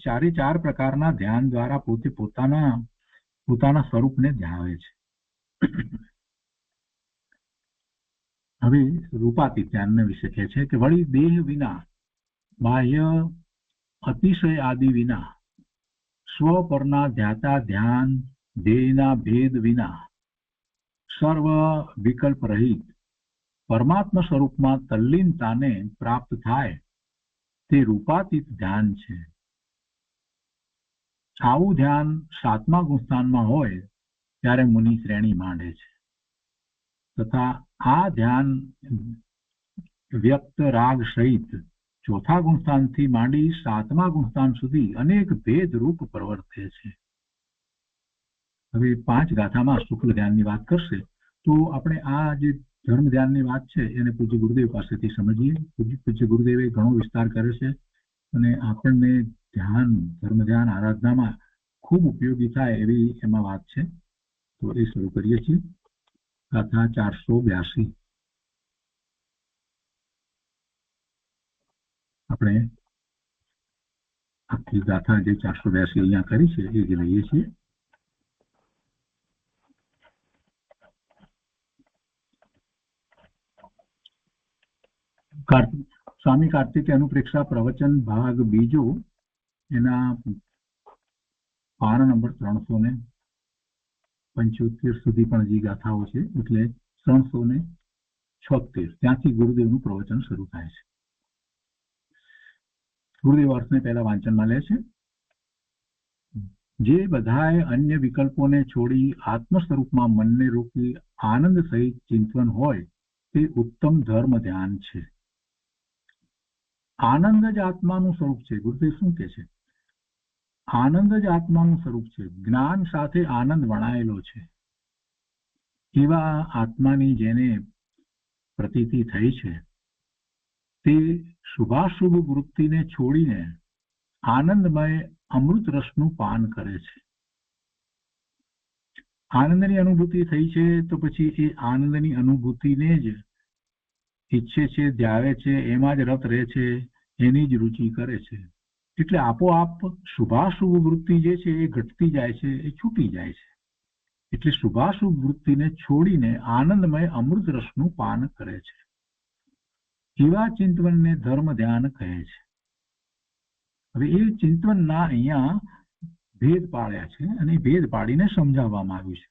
S2: ચારે ચાર પ્રકારના ધ્યાન દ્વારા પોતે પોતાના સ્વરૂપને ધ્યાવે છે. હવે રૂપાતીત ધ્યાન વિશે કહે છે કે વળી દેહ વિના, બાહ્ય અતિશય આદિ વિના, સ્વ પરના ધ્યાતા ધ્યાન દેહના ભેદ વિના સર્વ વિકલ્પ રહિત પરમાત્મા સ્વરૂપમાં તલ્લીનતાને પ્રાપ્ત થાય તે રૂપાતીત ધ્યાન છે. આવું ધ્યાન 7મા ગુણસ્થાનમાં હોય ત્યારે મુનિ શ્રેણી માંડે છે તથા આ ધ્યાન વ્યક્ત રાગ સહિત 4થા ગુણસ્થાનથી માંડી 7મા ગુણસ્થાન સુધી અનેક ભેદ રૂપ પ્રવર્તે છે. હવે 5 ગાથામાં શુક્લ ધ્યાનની વાત કરશે તો આપણે આ જે ધર્મ ધ્યાનની વાત છે એને પૂજ્ય ગુરુદેવ પાસેથી સમજીએ. પૂજ્ય ગુરુદેવે ઘણો વિસ્તાર કર્યો છે અને આપણને ધર્મ ધ્યાન આરાધનામાં ખૂબ ઉપયોગી થાય એવી એમાં વાત છે. તો એ શરૂ કરીએ છીએ. ગાથા 482. આપણે આખી ગાથા જે 482 અહીંયા કરી છે એ જ લઈએ છીએ. સ્વામી કાર્તિક અનુપ્રેક્ષા પ્રવચન ભાગ બીજો, એના પાન નંબર 375 સુધી પણ જે ગાથાઓ છે એટલે 376 ત્યાંથી ગુરુદેવનું પ્રવચન શરૂ થાય છે. ગુરુદેવ અર્થને પહેલા વાંચનમાં લે છે. જે બધાએ અન્ય વિકલ્પોને છોડી આત્મ સ્વરૂપમાં મનને રોકી આનંદ સહિત ચિંતન હોય તે ઉત્તમ ધર્મ ધ્યાન છે. આનંદ જ આત્માનું સ્વરૂપ છે. ગુરુદેવ શું કહે છે? આનંદ જ આત્માનું સ્વરૂપ છે. જ્ઞાન સાથે આનંદ વણાયેલો છે. એવા આત્માની જેને પ્રતીતિ થઈ છે તે શુભાશુભ વૃત્તિને છોડીને આનંદમય અમૃત રસનું પાન કરે છે. આનંદની અનુભૂતિ થઈ છે તો પછી એ આનંદની અનુભૂતિને જ ઈચ્છે છે, ધ્યાવે છે, એમાં જ રત રહે છે, એની જ રુચિ કરે છે. એટલે આપોઆપ શુભાશુભ વૃત્તિ જે છે એ ઘટતી જાય છે, એ છૂટી જાય છે. એટલે શુભાશુભ વૃત્તિને છોડીને આનંદમય અમૃત રસનું પાન કરે છે. એવા ચિંતવનને ધર્મ ધ્યાન કહે છે. હવે એ ચિંતવનના અહીંયા ભેદ પાડ્યા છે અને ભેદ પાડીને સમજાવવામાં આવ્યું છે,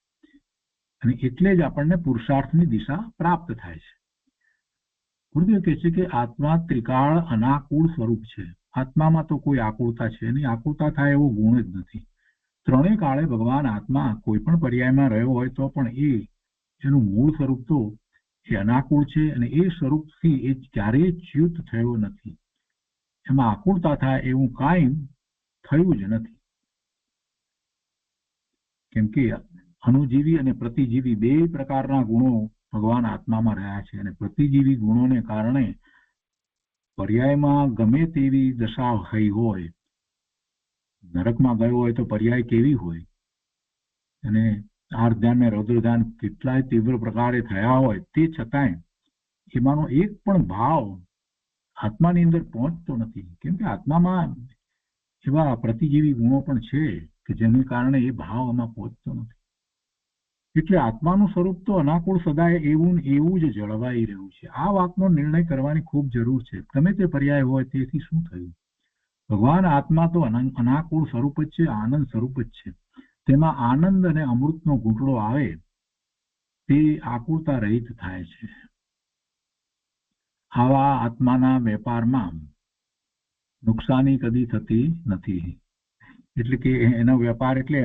S2: અને એટલે જ આપણને પુરુષાર્થની દિશા પ્રાપ્ત થાય છે. ગુરુદેવ કહે છે કે આત્મા ત્રિકાળ અનાકૂળ સ્વરૂપ છે. આત્મામાં તો કોઈ આકુળતા છે નહીં, આકુળતા થાય એવો ગુણ જ નથી. ત્રણેય કાળે ભગવાન આત્મા કોઈ પણ પર્યાયમાં રહ્યો હોય તો પણ એનું મૂળ સ્વરૂપ તો એ અનાકૂળ છે, અને એ સ્વરૂપથી એ ક્યારેય ચ્યુત થયો નથી. એમાં આકુળતા થાય એવું કાંઈ થયું જ નથી. કેમ કે અનુજીવી અને પ્રતિજીવી બે પ્રકારના ગુણો ભગવાન આત્મામાં રહ્યા છે, અને પ્રતિજીવી ગુણોને કારણે પર્યાયમાં ગમે તેવી દશા થઈ હોય, નરકમાં ગયો હોય તો પર્યાય કેવી હોય, અને આર્ધ્યાન ને રૌદ્રધ્યાન કેટલાય તીવ્ર પ્રકારે થયા હોય, તે છતાંય એમાંનો એક પણ ભાવ આત્માની અંદર પહોંચતો નથી. કેમ કે આત્મામાં એવા પ્રતિજીવી ગુણો પણ છે કે જેને કારણે એ ભાવ એમાં પહોંચતો નથી. એટલે આત્માનું સ્વરૂપ તો અનાકૂળ સદાય એવું જ જળવાઈ રહ્યું છે. આ વાતનો નિર્ણય કરવાની ખૂબ જરૂર છે. ગમે તે પર્યાય હોય તેથી શું થયું? ભગવાન આત્મા તો અનાકૂળ સ્વરૂપ જ છે, આનંદ સ્વરૂપ જ છે. તેમાં આનંદ અને અમૃતનો ઘૂંટડો આવે તે આકુળતા રહિત થાય છે. આવા આત્માના વેપારમાં નુકસાની કદી થતી નથી. એટલે કે એનો વેપાર એટલે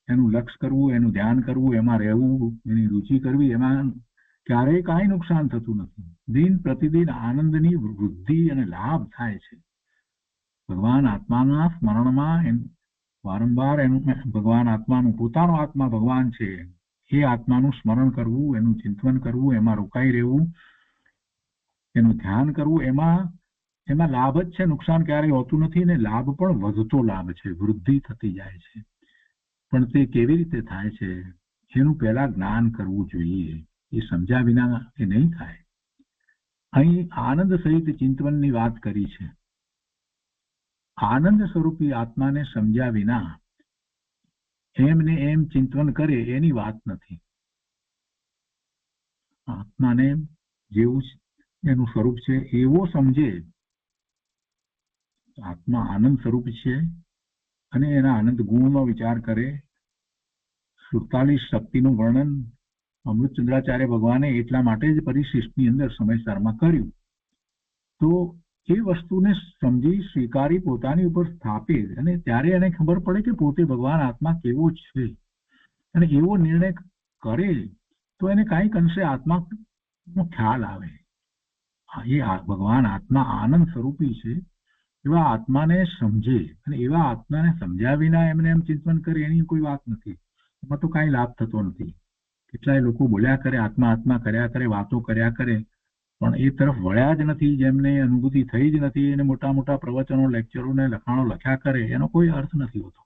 S2: એનું લક્ષ્ય કરવું, એનું ધ્યાન કરવું, એમાં રહેવું, એની રુચિ કરવી, એમાં ક્યારેય કાંઈ નુકસાન થતું નથી. દિન પ્રતિદિન આનંદની વૃદ્ધિ અને લાભ થાય છે. ભગવાન આત્માના સ્મરણમાં વારંવાર ભગવાન આત્માનું પોતાનો આત્મા ભગવાન છે એ આત્માનું સ્મરણ કરવું, એનું ચિંતન કરવું, એમાં રોકાઈ રહેવું, એનું ધ્યાન કરવું, એમાં લાભ જ છે. નુકસાન ક્યારેય હોતું નથી, ને લાભ પણ વધતો લાભ છે, વૃદ્ધિ થતી જાય છે. પણ તે કેવી રીતે થાય છે એનું પહેલા જ્ઞાન કરવું જોઈએ. એ સમજ્યા વિના એ નહીં થાય. અહીં આનંદ સહિત ચિંતનની વાત કરી છે. આનંદ સ્વરૂપી આત્માને સમજ્યા વિના એમને એમ ચિંતન કરે એની વાત નથી. આત્માને જેવું એનું સ્વરૂપ છે એવો સમજે. આત્મા આનંદ સ્વરૂપ છે અને એના આનંદ ગુણનો વિચાર કરે. 47 શક્તિનું વર્ણન અમૃતચંદ્રાચાર્ય ભગવાને એટલા માટે જ પરિશિષ્ટની અંદર સમયસરમાં કર્યું. તો એ વસ્તુને સમજી સ્વીકારી પોતાની ઉપર સ્થાપે અને ત્યારે એને ખબર પડે કે પોતે ભગવાન આત્મા કેવો છે, અને એવો નિર્ણય કરે તો એને કાંઈક અંશે આત્માનો ખ્યાલ આવે. એ ભગવાન આત્મા આનંદ સ્વરૂપી છે એવા આત્માને સમજે, અને એવા આત્માને સમજ્યા વિના એમને એમ ચિંતન કરે એની કોઈ વાત નથી. એમાં તો કાંઈ લાભ થતો નથી. કેટલાય લોકો બોલ્યા કરે, આત્મા આત્મા કર્યા કરે, વાતો કર્યા કરે, પણ એ તરફ વળ્યા જ નથી. જેમને અનુભૂતિ થઈ જ નથી એને મોટા મોટા પ્રવચનો, લેક્ચરો ને લખાણો લખ્યા કરે, એનો કોઈ અર્થ નથી હોતો.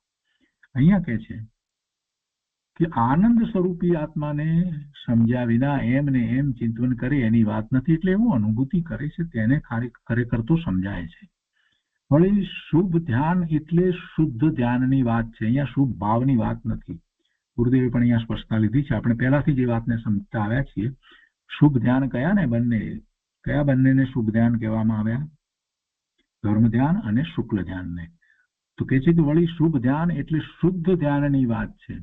S2: અહીંયા કહે છે કે આનંદ સ્વરૂપી આત્માને સમજ્યા વિના એમ ને એમ ચિંતન કરે એની વાત નથી. એટલે એવું અનુભૂતિ કરે છે તેને ખરેખર તો સમજાય છે. વળી શુભ ધ્યાન એટલે શુદ્ધ ધ્યાનની વાત છે. અહીંયા શુભ ભાવની વાત નથી. ગુરુદેવે પણ અહીંયા સ્પષ્ટતા લીધી છે. આપણે પહેલાથી જે વાતને સમજતા આવ્યા છીએ. શુભ ધ્યાન કયા બંનેને શુભ ધ્યાન કહેવામાં આવ્યા? ધર્મ ધ્યાન અને શુક્લ ધ્યાનને. તો કે છે કે વળી શુભ ધ્યાન એટલે શુદ્ધ ધ્યાનની વાત છે.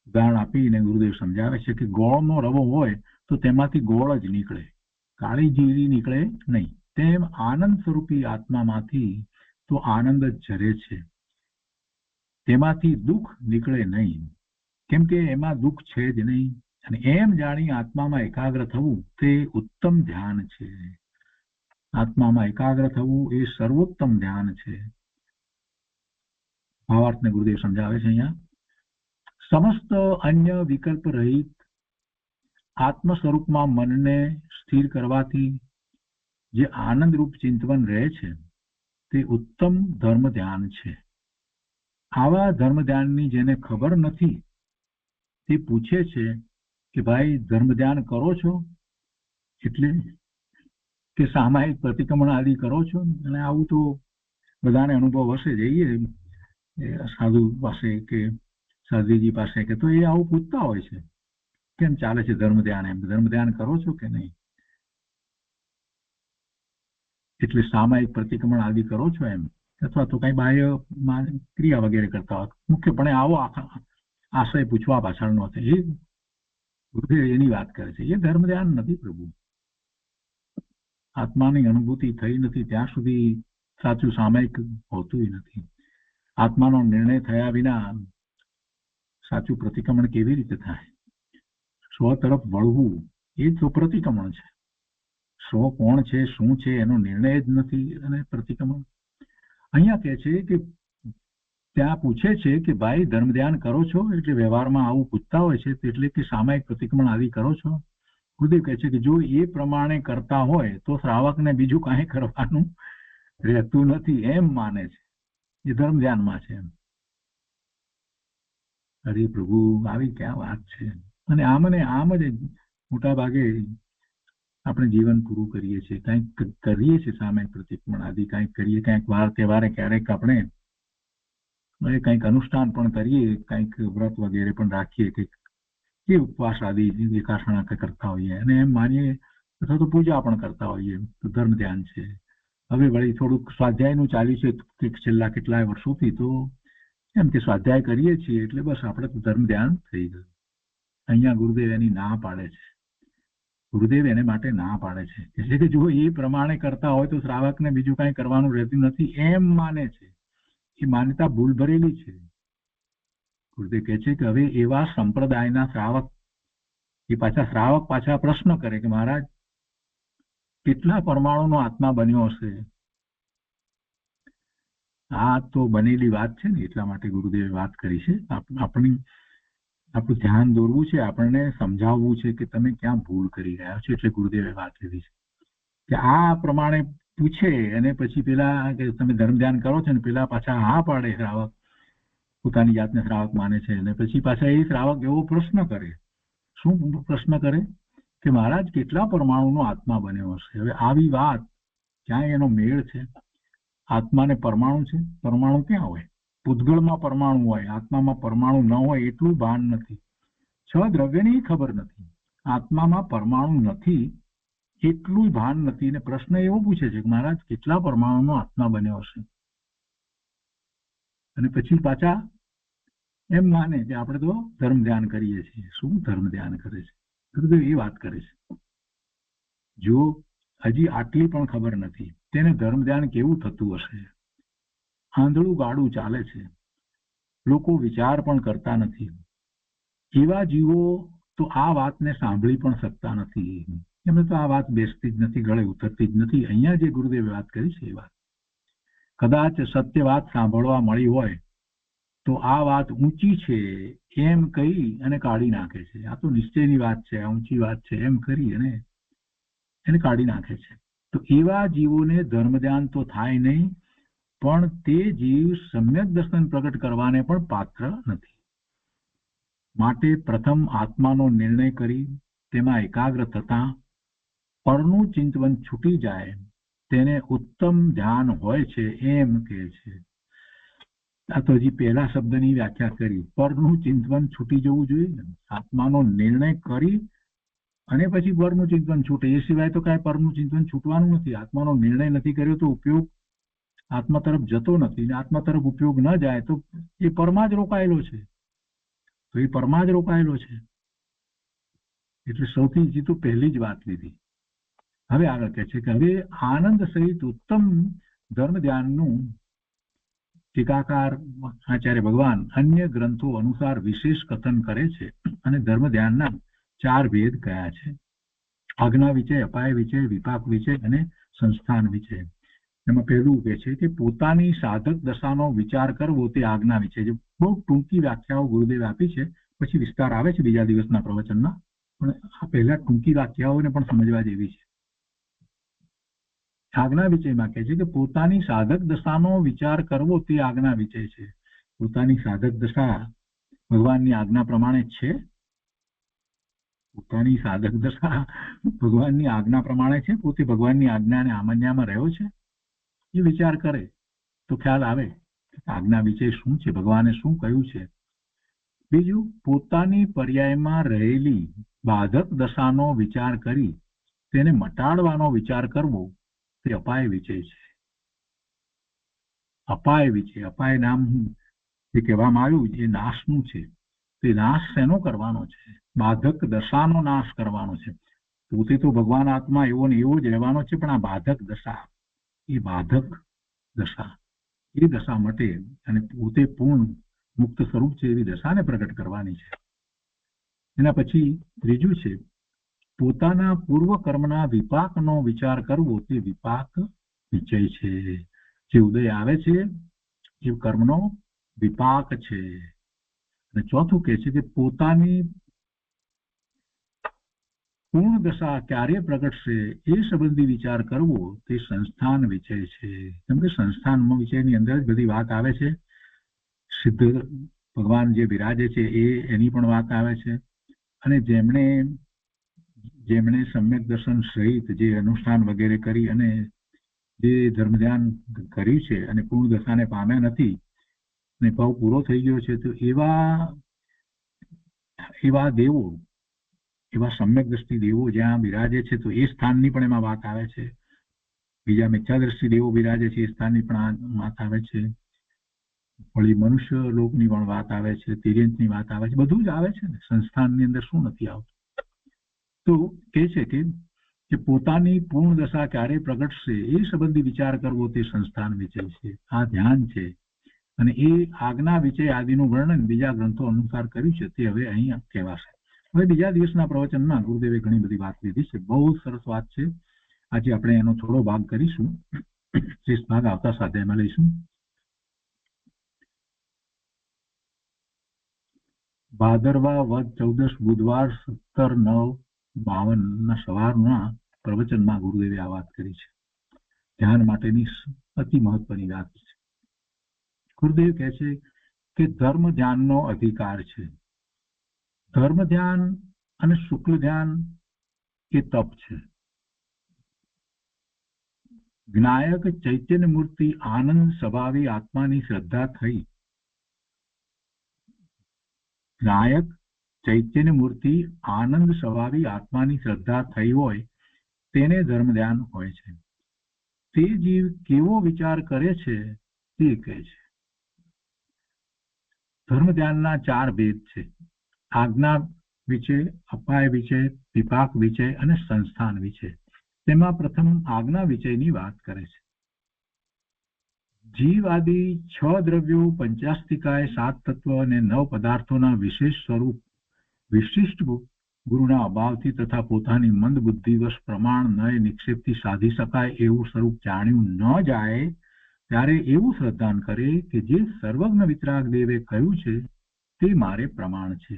S2: ઉદાહરણ આપીને ગુરુદેવ સમજાવે છે કે ગોળનો રવો હોય તો તેમાંથી ગોળ જ નીકળે, કાળી જીરી નીકળે નહીં. તેમ આનંદ સ્વરૂપી આત્મામાંથી તો આનંદ જ ઝરે છે, તેમાંથી દુઃખ નીકળે નહીં. કેમ કે એમાં દુઃખ છે જ નહીં. અને એમ જાણી આત્મામાં એકાગ્ર થવું તે ઉત્તમ ધ્યાન છે. આત્મામાં એકાગ્ર થવું એ સર્વોત્તમ ધ્યાન છે. ભાવાર્થને ગુરુદેવ સમજાવે છે અહીંયા. સમસ્ત અન્ય વિકલ્પ રહિત આત્મ સ્વરૂપમાં મનને સ્થિર કરવાથી જે આનંદરૂપ ચિંતન રહે છે તે ઉત્તમ ધર્મ ધ્યાન છે. આવા ધર્મ ધ્યાનની જેને ખબર નથી તે પૂછે છે કે ભાઈ ધર્મ ધ્યાન કરો છો એટલે કે સામાયિક પ્રતિક્રમણ આદિ કરો છો? અને આવું તો બધાને અનુભવ હશે. જઈએ સાધુ પાસે કે સાધ્વીજી પાસે કે તો એ આવું પૂછતા હોય છે, કેમ ચાલે છે ધર્મ ધ્યાન, એમ ધર્મ ધ્યાન કરો છો કે નહીં, એટલે સામાયિક પ્રતિક્રમણ આદિ કરો છો એમ, અથવા તો કઈ બાહ્ય ક્રિયા વગેરે કરતા હોય, મુખ્યપણે આવો આશય પૂછવા પાછળનો છે. એ ગુરુદેવ એની વાત કરે છે. એ ધર્મ ધ્યાન નથી પ્રભુ. આત્માની અનુભૂતિ થઈ નથી ત્યાં સુધી સાચું સામાયિક હોતું નથી. આત્માનો નિર્ણય થયા વિના સાચું પ્રતિક્રમણ કેવી રીતે થાય? સ્વ તરફ વળવું એ તો પ્રતિક્રમણ છે. સ્વ કોણ છે, શું છે, એનો નિર્ણય જ નથી અને પ્રતિક્રમણ. અહીંયા કહે છે કે ત્યાં પૂછે છે કે ભાઈ ધર્મ ધ્યાન કરો છો, એટલે વ્યવહારમાં આવું પૂછતા હોય છે, એટલે કે સામાયિક પ્રતિક્રમણ આદિ કરો છો. ગુરુદેવ કહે છે કે જો એ પ્રમાણે કરતા હોય તો શ્રાવકને બીજું કાંઈ કરવાનું રહેતું નથી એમ માને છે, એ ધર્મ ધ્યાનમાં છે એમ. અરે પ્રભુ, આવી ક્યાં વાત છે. અને આમ ને આમ જ મોટા ભાગે આપણે જીવન પૂરું કરીએ છીએ, કંઈક કરીએ છીએ સામાયિક પ્રતિક્રમણ આદિ, કંઈક કરીએ, કંઈક વાર તહેવારે ક્યારેક આપણે કંઈક અનુષ્ઠાન પણ કરીએ, કંઈક વ્રત વગેરે પણ રાખીએ, કંઈક એ ઉપવાસ આદિ એકાસણા કરતા હોઈએ અને એમ માનીએ, અથવા તો પૂજા પણ કરતા હોઈએ તો ધર્મ ધ્યાન છે. હવે વળી થોડુંક સ્વાધ્યાયનું ચાલ્યું છે છેલ્લા કેટલાય વર્ષોથી, તો એમ કે સ્વાધ્યાય કરીએ છીએ એટલે બસ આપણે તો ધર્મ ધ્યાન થઈ ગયું. અહીંયા ગુરુદેવ એની ના પાડે છે. ગુરુદેવ એને માટે ના પાડે છે, એટલે કે જો એ પ્રમાણે કરતા હોય તો શ્રાવકને બીજું કાંઈ કરવાનું રહેતું નથી એમ માને છે. એ માન્યતા ભૂલ ભરેલી છે. ગુરુદેવ કહે છે કે હવે એવા સંપ્રદાયના શ્રાવક, એ પાછા પ્રશ્ન કરે કે મહારાજ કેટલા પરમાણુનો આત્મા બન્યો હશે? આ તો બનેલી વાત છે ને, એટલા માટે ગુરુદેવે વાત કરી છે. આપણું ધ્યાન દોરવું છે, આપણને સમજાવવું છે કે તમે ક્યાં ભૂલ કરી રહ્યા છો. એટલે ગુરુદેવે વાત કરી છે કે આ પ્રમાણે પૂછે અને પછી પેલા કે તમે ધર્મ ધ્યાન કરો છો ને, પેલા પાછા હા પાડે શ્રાવક, પોતાની જાતને શ્રાવક માને છે, અને પછી પાછા એ શ્રાવક એવો પ્રશ્ન કરે. શું પ્રશ્ન કરે? કે મહારાજ કેટલા પરમાણુનો આત્મા બન્યો હશે? હવે આવી વાત ક્યાંય એનો મેળ છે? આત્માને પરમાણુ છે? પરમાણુ ક્યાં હોય? પૂતગળમાં પરમાણુ હોય, આત્મામાં પરમાણુ ન હોય એટલું ભાન નથી. 6 દ્રવ્યની ખબર નથી, આત્મામાં પરમાણુ નથી એટલું ભાન નથી. ને પ્રશ્ન એવો પૂછે છે કે મહારાજ કેટલા પરમાણુનો આત્મા બન્યો હશે? અને પછી પાછા એમ માને કે આપણે તો ધર્મ ધ્યાન કરીએ છીએ. શું ધર્મ ધ્યાન કરે છે? ગુરુદેવ એ વાત કરે છે, જો હજી આટલી પણ ખબર નથી તેને ધર્મ ધ્યાન કેવું થતું હશે? આંધળું ગાડું ચાલે છે, લોકો વિચાર પણ કરતા નથી. એવા જીવો તો આ વાતને સાંભળી પણ શકતા નથી. એમને તો આ વાત બેસતી જ નથી, ગળે ઉતરતી જ નથી. અહીંયા જે ગુરુદેવે વાત કરી છે એ વાત, કદાચ સત્ય વાત સાંભળવા મળી હોય તો આ વાત ઊંચી છે એમ કહી અને કાઢી નાખે છે. આ તો નિશ્ચયની વાત છે, આ ઊંચી વાત છે એમ કરી અને એને કાઢી નાખે છે. તો એવા જીવોને ધર્મ ધ્યાન તો થાય નહીં, પણ તે જીવ સમ્યક દર્શન પ્રગટ કરવાને પણ પાત્ર નથી. માટે પ્રથમ આત્માનો નિર્ણય કરી તેમાં એકાગ્ર થતા પરનું ચિંતન છૂટી જાય તેને ઉત્તમ ધ્યાન હોય છે એમ કહે છે. આ તો હજી પહેલા શબ્દની વ્યાખ્યા કરી. પરનું ચિંતન છૂટી જવું જોઈએ ને, આત્માનો નિર્ણય કરી અને પછી પરનું ચિંતન છૂટે, એ સિવાય તો કાંઈ પરનું ચિંતન છૂટવાનું નથી. આત્માનો નિર્ણય નથી કર્યો તો ઉપયોગ આત્મા તરફ જતો નથી, આત્મા તરફ ઉપયોગ ન જાય તો એ પરમાં જ રોકાયેલો છે. તો એ પરમાં જ રોકાયેલો છે. એટલે સૌથી તો પહેલી જ વાત લીધી. હવે આગળ કહે છે કે હવે આનંદ સહિત ઉત્તમ ધર્મ ધ્યાનનું ટીકાકાર આચાર્ય ભગવાન અન્ય ગ્રંથો અનુસાર વિશેષ કથન કરે છે અને ધર્મ ધ્યાનના 4 ભેદ કયા છે: આજ્ઞા વિચય, અપાય વિચય, વિપાક વિચય અને સંસ્થાન વિચય. એમાં પહેલું કહે છે કે પોતાની સાધક દશાનો વિચાર કરવો તે આજ્ઞા વિચય છે. બહુ ટૂંકી વ્યાખ્યાઓ ગુરુદેવ આપી છે, પછી વિસ્તાર આવે છે બીજા દિવસના પ્રવચનમાં, પણ આ પહેલા ટૂંકી વ્યાખ્યાઓને પણ સમજવા જેવી છે. આજ્ઞા વિચયમાં કહે છે કે પોતાની સાધક દશાનો વિચાર કરવો તે આજ્ઞા વિચય છે. પોતાની સાધક દશા ભગવાનની આજ્ઞા પ્રમાણે છે? પોતાની સાધક દશા ભગવાનની આજ્ઞા પ્રમાણે છે? પોતે ભગવાનની આજ્ઞાને આમન્યામાં રહ્યો છે? એ વિચાર કરે તો ખ્યાલ આવે આજ્ઞા વિચય શું છે, ભગવાને શું કહ્યું છે. બીજું, પોતાની પર્યાયમાં રહેલી બાધક દશાનો વિચાર કરી તેને મટાડવાનો વિચાર કરવો તે અપાય વિચય છે. અપાય વિચય, અપાય નામ જે કહેવામાં આવ્યું એ નાશનું છે. તે નાશ શેનો કરવાનો છે? બાધક દશાનો નાશ કરવાનો છે. પોતે તો ભગવાન આત્મા એવો ને એવો જ રહેવાનો છે, પણ આ બાધક દશા, એ બાધક દશા, એ દશા મટે અને પોતે પૂર્ણ મુક્ત સ્વરૂપ છે એવી દશાને પ્રગટ કરવાની છે. એના પછી ત્રીજું છે, પોતાના પૂર્વ કર્મના વિપાકનો વિચાર કરવો તે વિપાક વિચય છે. જે ઉદય આવે છે એ કર્મનો વિપાક છે. અને ચોથું કહે છે કે પોતાની પૂર્ણ દશા ક્યારે પ્રગટશે એ સંબંધી વિચાર કરવો તે સંસ્થાન વિચય છે. કેમ કે સંસ્થાન વિચયની અંદર જ બધી વાત આવે છે. સિદ્ધ ભગવાન જે બિરાજે છે એની પણ વાત આવે છે. અને જેમણે સમ્યક દર્શન સહિત જે અનુષ્ઠાન વગેરે કરી અને જે ધર્મ ધ્યાન કર્યું છે અને પૂર્ણ દશાને પામ્યા નથી અને ભાવ પૂરો થઈ ગયો છે, તો એવા દેવો, એવા સમ્યક દ્રષ્ટિ દેવો જ્યાં બિરાજે છે તો એ સ્થાનની પણ એમાં વાત આવે છે. બીજા મિથ્યા દ્રષ્ટિ દેવો બિરાજે છે એ સ્થાનની પણ વાત આવે છે. વળી મનુષ્ય લોકની પણ વાત આવે છે, તિર્યંતની વાત આવે છે, બધું જ આવે છે ને. સંસ્થાનની અંદર શું નથી આવતું? તો કહે છે કે પોતાની પૂર્ણ દશા ક્યારે પ્રગટશે એ સંબંધી વિચાર કરવો તે સંસ્થાન વિચય છે. આ ધ્યાન છે. અને એ આજ્ઞા વિચય આદિનું વર્ણન બીજા ગ્રંથો અનુસાર કર્યું છે તે હવે અહીં કહેવાશે. હવે બીજા દિવસના પ્રવચનમાં ગુરુદેવે ઘણી બધી વાત લીધી છે. બહુ સરસ વાત છે. આજે આપણે એનો થોડો ભાગ કરીશું. શેષ ભાગ આવતા સ્વાધ્યાયમાં લઈશું. ભાદરવા વદ 14 બુધવાર 17/9/52 સવારના પ્રવચનમાં ગુરુદેવે આ વાત કરી છે. ધ્યાન માટેની અતિ મહત્વની વાત છે. ગુરુદેવ કહે છે કે ધર્મ ધ્યાનનો અધિકાર છે. ધર્મ ધ્યાન અને શુક્લ ધ્યાન એ તપ છે. જ્ઞાયક ચૈતન્ય મૂર્તિ આનંદ સ્વભાવી આત્માની શ્રદ્ધા થઈ. જ્ઞાયક ચૈતન્ય મૂર્તિ આનંદ સ્વભાવી આત્માની શ્રદ્ધા થઈ હોય તેને ધર્મ ધ્યાન હોય છે. તે જીવ કેવો વિચાર કરે છે તે કહે છે. ધર્મ ધ્યાનના 4 ભેદ છે: આજ્ઞા વિચય, અપાય વિચય, વિપાક વિચય અને સંસ્થાન વિચય. તેમાં પ્રથમ આજ્ઞા વિચયની વાત કરે છે. જીવ આદિ 6 દ્રવ્યો, પંચાસ્તિકાય 7 તત્વ અને 9 પદાર્થોના વિશેષ સ્વરૂપ વિશિષ્ટ ગુરુના અભાવથી તથા પોતાની મંદ બુદ્ધિવશ પ્રમાણ નય નિક્ષેપથી સાધી શકાય એવું સ્વરૂપ જાણ્યું ન જાય ત્યારે એવું શ્રદ્ધાન કરે કે જે સર્વજ્ઞ વિતરાગ દેવે કહ્યું છે તે મારે પ્રમાણ છે.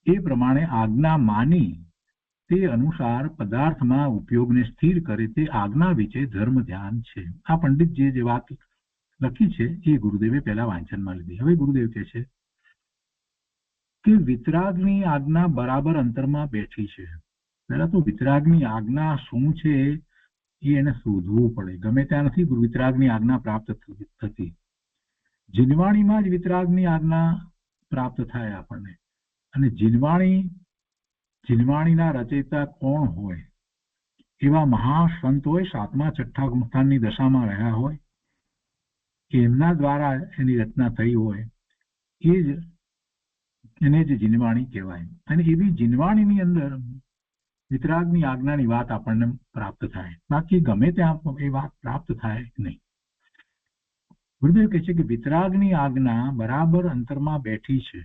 S2: એ પ્રમાણે આજ્ઞા માની તે અનુસાર પદાર્થમાં ઉપયોગને સ્થિર કરે તે આજ્ઞા વિચય ધર્મ ધ્યાન છે. આ પંડિત જે વાત લખી છે એ ગુરુદેવે પહેલા વાંચનમાં લીધી. હવે ગુરુદેવ કહે છે કે વિતરાગની આજ્ઞા બરાબર અંતરમાં બેઠી છે. પહેલા તો વિતરાગની આજ્ઞા શું છે એ એને શોધવું પડે. ગમે ત્યાં નથી વિતરાગની આજ્ઞા પ્રાપ્ત થતી. જીનવાણીમાં જ વિતરાગની આજ્ઞા પ્રાપ્ત થાય આપણને. અને જીનવાણીના રચયિતા કોણ હોય? એવા મહાસંત હોય, 7મા 6ઠા ગુણસ્થાનની દશામાં રહ્યા હોય, એમના દ્વારા એની રચના થઈ હોય, એને જ જીનવાણી કહેવાય. અને એવી જીનવાણીની અંદર વિતરાગની આજ્ઞાની વાત આપણને પ્રાપ્ત થાય. બાકી ગમે ત્યાં એ વાત પ્રાપ્ત થાય નહીં. ગુરુદેવ કહે છે કે વિતરાગની આજ્ઞા બરાબર અંતરમાં બેઠી છે,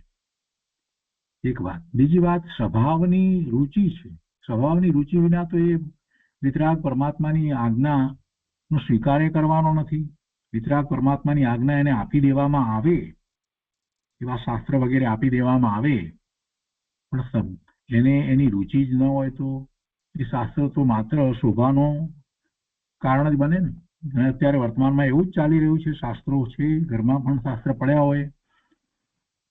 S2: એક વાત. બીજી વાત, સ્વભાવની રુચિ છે. સ્વભાવની રુચિ વિના તો એ વિતરાગ પરમાત્માની આજ્ઞાનો સ્વીકાર કરવાનો નથી. વિતરાગ પરમાત્માની આજ્ઞા એને આપી દેવામાં આવે, એવા શાસ્ત્ર વગેરે આપી દેવામાં આવે, પણ એને એની રુચિ જ ન હોય તો એ શાસ્ત્ર તો માત્ર શોભાનો કારણ જ બને ને. અત્યારે વર્તમાનમાં એવું જ ચાલી રહ્યું છે. શાસ્ત્રો છે, ઘરમાં પણ શાસ્ત્ર પડ્યા હોય,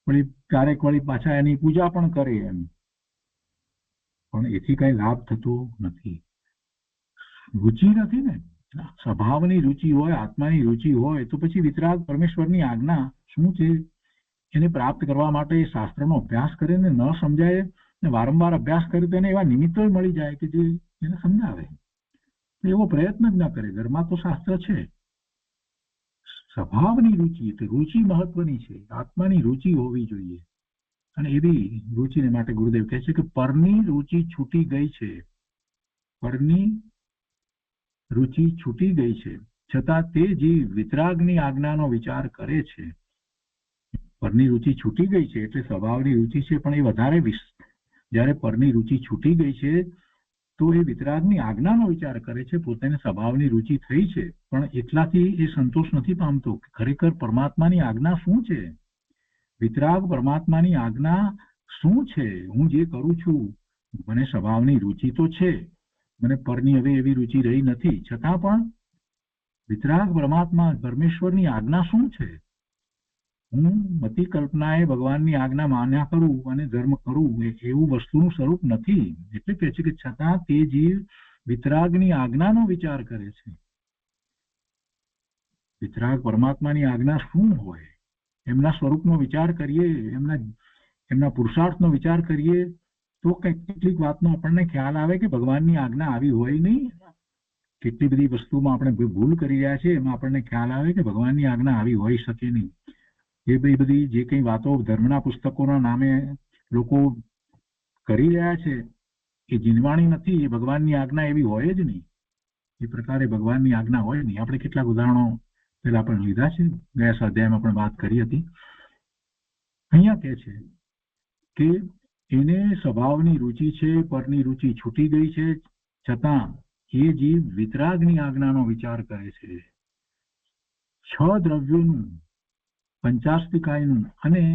S2: વળી ક્યારેક વળી પાછા એની પૂજા પણ કરે એમ, પણ એથી કઈ લાભ થતો નથી. રુચિ નથી ને. સ્વભાવની રુચિ હોય, આત્માની રુચિ હોય તો પછી વિતરાગ પરમેશ્વરની આજ્ઞા શું છે એને પ્રાપ્ત કરવા માટે એ શાસ્ત્રનો અભ્યાસ કરે ને ન સમજાય ને વારંવાર અભ્યાસ કરે તો એને એવા નિમિત્તો મળી જાય કે જે એને સમજાવે. એવો પ્રયત્ન જ ના કરે. ઘરમાં તો શાસ્ત્ર છે. સ્વભાવની રુચિ, એટલે રુચિ મહત્વની છે. આત્માની રુચિ હોવી જોઈએ. અને એવી રુચિને માટે ગુરુદેવ કહે છે કે પરની રુચિ છૂટી ગઈ છે. પરની રુચિ છૂટી ગઈ છે, છતાં તે જીવ વિતરાગની આજ્ઞાનો વિચાર કરે છે. પરની રુચિ છૂટી ગઈ છે એટલે સ્વભાવની રુચિ છે, પણ એ વધારે જ્યારે પરની રુચિ છૂટી ગઈ છે તો એ વિતરાગની આજ્ઞાનો વિચાર કરે છે. પોતાને સ્વભાવની રુચિ થઈ છે, પણ એટલાથી એ સંતોષ નથી પામતો. ખરેખર પરમાત્માની આજ્ઞા શું છે? વિતરાગ પરમાત્માની આજ્ઞા શું છે? હું જે કરું છું, મને સ્વભાવની રુચિ તો છે, મને પરની હવે એવી રુચિ રહી નથી, છતાં પણ વિતરાગ પરમાત્મા પરમેશ્વરની આજ્ઞા શું છે? હું મતિ કલ્પનાએ ભગવાનની આજ્ઞા માન્યા કરું અને ધર્મ કરું એવું વસ્તુનું સ્વરૂપ નથી. એટલે કહે છે કે છતાં તે જીવ વિતરાગની આજ્ઞાનો વિચાર કરે છે. વિતરાગ પરમાત્માની આજ્ઞા શું હોય? એમના સ્વરૂપનો વિચાર કરીએ, એમના પુરુષાર્થનો વિચાર કરીએ તો કેટલીક વાતનો આપણને ખ્યાલ આવે કે ભગવાનની આજ્ઞા આવી હોય નહીં. કેટલી બધી વસ્તુમાં આપણે ભૂલ કરી રહ્યા છીએ, એમાં આપણને ખ્યાલ આવે કે ભગવાનની આજ્ઞા આવી હોઈ શકે નહીં. એ બધી જે કંઈ વાતો ધર્મના પુસ્તકોના નામે લોકો કરી રહ્યા છે એ જીનવાણી નથી. એ ભગવાનની આજ્ઞા એવી હોય જ નહીં. એ પ્રકારે ભગવાનની આજ્ઞા હોય નહીં. આપણે કેટલાક ઉદાહરણો પેલા પણ લીધા છે, ગયા સ્વાધ્યાયમાં પણ વાત કરી હતી. અહીંયા કહે છે કે એને સ્વભાવની રુચિ છે, પરની રુચિ છૂટી ગઈ છે, છતાં એ જીવ વિતરાગની આજ્ઞાનો વિચાર કરે છે. 6 દ્રવ્યોનું, પંચાસ્તિકાયનું અને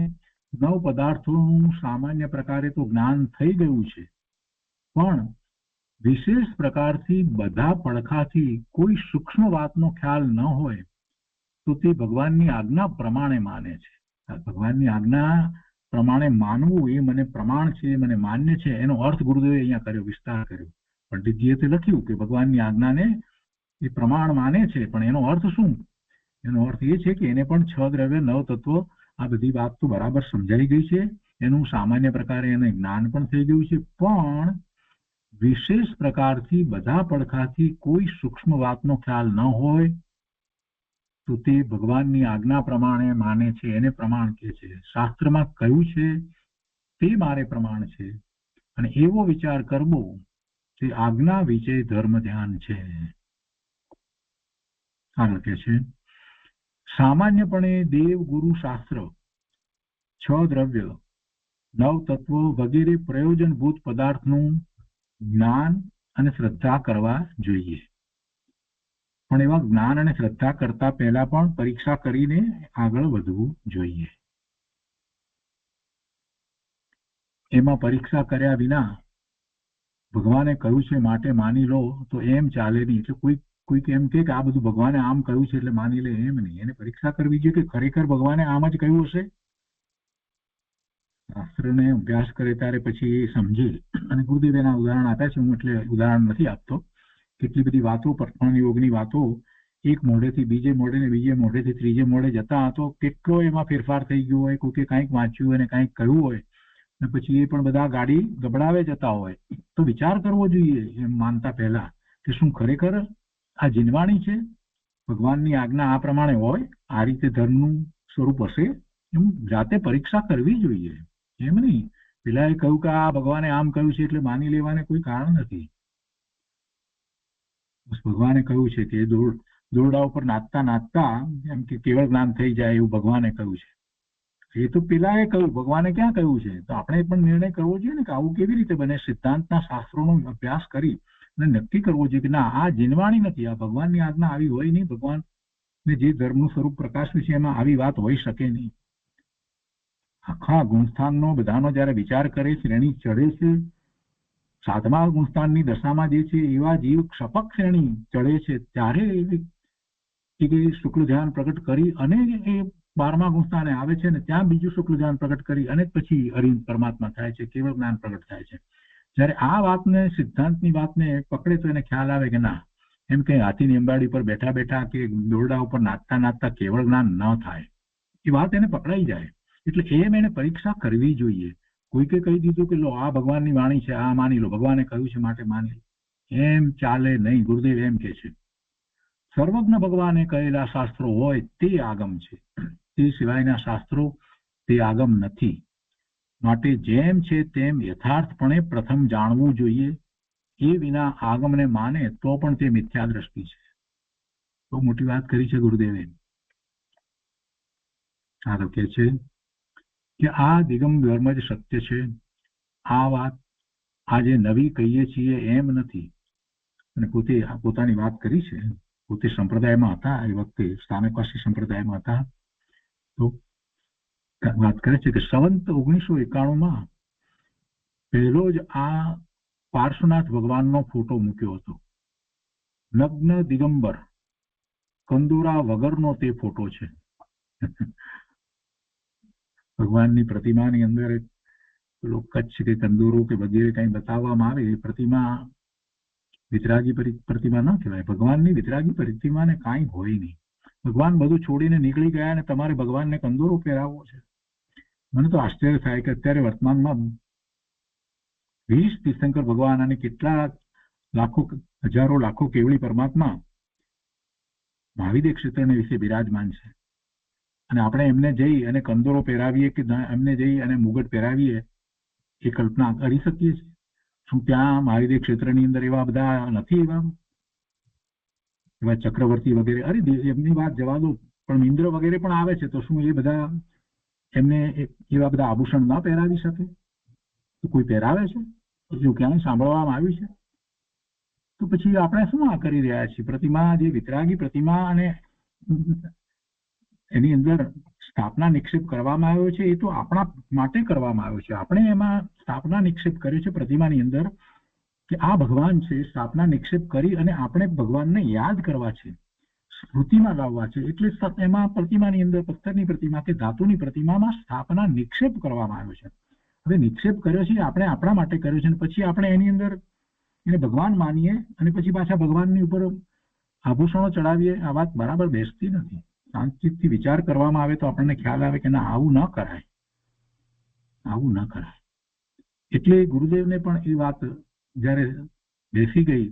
S2: 9 પદાર્થોનું સામાન્ય પ્રકારે તો જ્ઞાન થઈ ગયું છે, પણ વિશેષ પ્રકારથી બધા પડખાથી કોઈ સૂક્ષ્મ વાતનો ખ્યાલ ન હોય તો તે ભગવાનની આજ્ઞા પ્રમાણે માને છે. ભગવાનની આજ્ઞા પ્રમાણે માનવું એ મને પ્રમાણ છે, મને માન્ય છે. એનો અર્થ ગુરુદેવે અહીંયા કર્યો, વિસ્તાર કર્યો. પંડિતજીએ તે લખ્યું કે ભગવાનની આજ્ઞાને એ પ્રમાણ માને છે, પણ એનો અર્થ શું? એનો અર્થ એ છે કે એને પણ 6 દ્રવ્ય 9 તત્વો આ બધી વાત તો બરાબર સમજાઈ ગઈ છે, એનું સામાન્ય પ્રકારે એને જ્ઞાન પણ થઈ ગયું છે, પણ વિશેષ પ્રકારથી બધા પડખાથી કોઈ સૂક્ષ્મ વાતનો ખ્યાલ ન હોય તો તે ભગવાનની આજ્ઞા પ્રમાણે માને છે. એને પ્રમાણ કહે છે. શાસ્ત્રમાં કયું છે તે મારે પ્રમાણ છે, અને એવો વિચાર કરવો તે આજ્ઞા વિશે ધર્મ ધ્યાન છે. આગળ કહે છે સામાન્યપણે દેવ ગુરુ શાસ્ત્ર 6 દ્રવ્ય 9 તત્વો વગેરે પ્રયોજનભૂત પદાર્થનું જ્ઞાન અને શ્રદ્ધા કરવા જોઈએ, પણ એવા જ્ઞાન અને શ્રદ્ધા કરતા પહેલા પણ પરીક્ષા કરીને આગળ વધવું જોઈએ. એમાં પરીક્ષા કર્યા વિના ભગવાને કહ્યું છે માટે માની લો તો એમ ચાલે નહીં. એટલે કોઈક એમ કે આ બધું ભગવાને આમ કહ્યું છે એટલે માની લે, એમ નહીં. એને પરીક્ષા કરવી જોઈએ કે ખરેખર ભગવાને આમ જ કહ્યું હશે. શાસ્ત્રને અભ્યાસ કરે ત્યારે પછી એ સમજે. અને ગુરુદેવ એના ઉદાહરણ આપ્યા છે, હું એટલે ઉદાહરણ નથી આપતો. કેટલી બધી વાતો, પરમાણુ યોગની વાતો એક મોઢેથી બીજે મોઢે ને બીજે મોઢેથી ત્રીજે મોઢે જતા તો કેટલો એમાં ફેરફાર થઈ ગયો હોય. કોઈકે કાંઈક વાંચ્યું અને કાંઈક કહ્યું હોય અને પછી એ પણ બધા ગાડી ગબડાવે જતા હોય. તો વિચાર કરવો જોઈએ એમ માનતા પહેલા કે શું ખરેખર આ જીનવાણી છે? ભગવાનની આજ્ઞા આ પ્રમાણે હોય, આ રીતે ધર્મનું સ્વરૂપ હશે? એમ જાતે પરીક્ષા કરવી જોઈએ. એમ નહીં પેલા એ કહ્યું કે આ ભગવાને આમ કહ્યું છે એટલે માની લેવાને કોઈ કારણ નથી. ભગવાને કહ્યું છે કે દોરડા ઉપર નાચતા નાચતા એમ કે કેવળ જ્ઞાન થઈ જાય એવું ભગવાને કહ્યું છે. એ તો પેલા એ કહ્યું, ભગવાને ક્યાં કહ્યું છે? તો આપણે પણ નિર્ણય કરવો જોઈએ ને કે આવું કેવી રીતે બને. સિદ્ધાંતના શાસ્ત્રોનો અભ્યાસ કરી અને નક્કી કરવો જોઈએ કે ના, આ જીનવાણી નથી, આ ભગવાનની આજ્ઞા આવી હોય નહીં. ભગવાનને જે ધર્મનું સ્વરૂપ પ્રકાશ્યું છે એમાં આવી વાત હોઈ શકે નહીં. આખા ગુણસ્થાનનો બધાનો જયારે વિચાર કરે, શ્રેણી ચડે છે, 7મા ગુણસ્થાનની દશામાં જે છે એવા જીવ ક્ષપક શ્રેણી ચડે છે, ત્યારે એ શુક્લ ધ્યાન પ્રગટ કરી અને એ 12મા ગુણસ્થાને આવે છે ને ત્યાં બીજું શુક્લ ધ્યાન પ્રગટ કરી અને પછી હરિ પરમાત્મા થાય છે, કેવળ જ્ઞાન પ્રગટ થાય છે. જયારે આ વાતને, સિદ્ધાંતની વાતને પકડે તો એને ખ્યાલ આવે કે ના, એમ કઈ હાથીની અંબાડી પર બેઠા બેઠા કે દોરડા ઉપર નાચતા નાચતા કેવળ જ્ઞાન ન થાય. એ વાત એને પકડાઈ જાય. એટલે એમ એને પરીક્ષા કરવી જોઈએ. કોઈકે કહી દીધું કે લો આ ભગવાનની વાણી છે, આ માની લો, ભગવાને કહ્યું છે માટે માની લો, એમ ચાલે નહીં. ગુરુદેવ એમ કે છે સર્વજ્ઞ ભગવાને કહેલા શાસ્ત્રો હોય તે આગમ છે, તે સિવાયના શાસ્ત્રો તે આગમ નથી. માટે જેમ છે તેમ યથાર્થપણે પ્રથમ જાણવું જોઈએ. એ વિના આગમને માને તો પણ તે મિથ્યા દ્રષ્ટિ છે. બહુ મોટી વાત કરી છે ગુરુદેવે. આ તો કે છે કે આ દિગંબરમ જ સત્ય છે. આ વાત આજે નવી કહીએ છીએ એમ નથી. અને પોતે પોતાની વાત કરી છે. પોતે સંપ્રદાયમાં હતા, એ વખતે સ્થાનકવાસી સંપ્રદાયમાં હતા. તો વાત કરે છે કે સંવંત 1991 પહેલો જ આ પાર્શ્વનાથ ભગવાનનો ફોટો મૂક્યો હતો. નગ્ન દિગંબર કંદોરા વગરનો તે ફોટો છે. ભગવાનની પ્રતિમાની અંદર કચ્છ કે કંદોરો કે વગેરે કંઈ બતાવવામાં આવે એ પ્રતિમા વિતરાગી પ્રતિમા ન કહેવાય. ભગવાનની વિતરાગી પ્રતિમાને કાંઈ હોય નહીં. ભગવાન બધું છોડીને નીકળી ગયા અને તમારે ભગવાનને કંદોરો પહેરાવવો છે. મને તો આશ્ચર્ય થાય કે અત્યારે વર્તમાનમાં 20 તીર્થંકર ભગવાન અને કેટલા લાખો હજારો લાખો કેવળી પરમાત્મા મહાવિદ્ય ક્ષેત્રને વિશે બિરાજમાન છે. અને આપણે એમને જઈ અને કંદોરો પહેરાવીએ કે એમને જઈ અને મુગટ પહેરાવીએ એ કલ્પના કરી શકીએ છીએ? શું ત્યાં મહાવિદ્ય ક્ષેત્રની અંદર એવા બધા નથી? એવા ચક્રવર્તી વગેરે, અરે એમની વાત જવા દો, પણ ઇન્દ્ર વગેરે પણ આવે છે. તો શું એ બધા એમને એવા બધા આભૂષણ ના પહેરાવી શકે? તો કોઈ પહેરાવે છે? એવું ક્યાંય સાંભળવામાં આવ્યું છે? તો પછી આપણે શું આ કરી રહ્યા છીએ? પ્રતિમા, જે વિતરાગી પ્રતિમા અને એની અંદર સ્થાપના નિક્ષેપ કરવામાં આવ્યો છે, એ તો આપણા માટે કરવામાં આવ્યો છે. આપણે એમાં સ્થાપના નિક્ષેપ કર્યો છે પ્રતિમાની અંદર કે આ ભગવાન છે. સ્થાપના નિક્ષેપ કરી અને આપણે ભગવાનને યાદ કરવા છે, સ્મૃતિમાં લાવવા છે. એટલે એમાં પ્રતિમાની અંદર પથ્થરની પ્રતિમા કે ધાતુની પ્રતિમામાં સ્થાપના નિક્ષેપ કરવામાં આવ્યો છે. હવે નિક્ષેપ કર્યો છે આપણે આપણા માટે કર્યો છે, અને પછી આપણે એની અંદર એને ભગવાન માનીએ અને પછી પાછા ભગવાનની ઉપર આભૂષણો ચડાવીએ. આ વાત બરાબર બેસતી નથી. શાંતિથી વિચાર કરવામાં આવે તો આપણને ખ્યાલ આવે કે ના, આવું ન કરાય, આવું ન કરાય. એટલે ગુરુદેવને પણ એ વાત જયારે બેસી ગઈ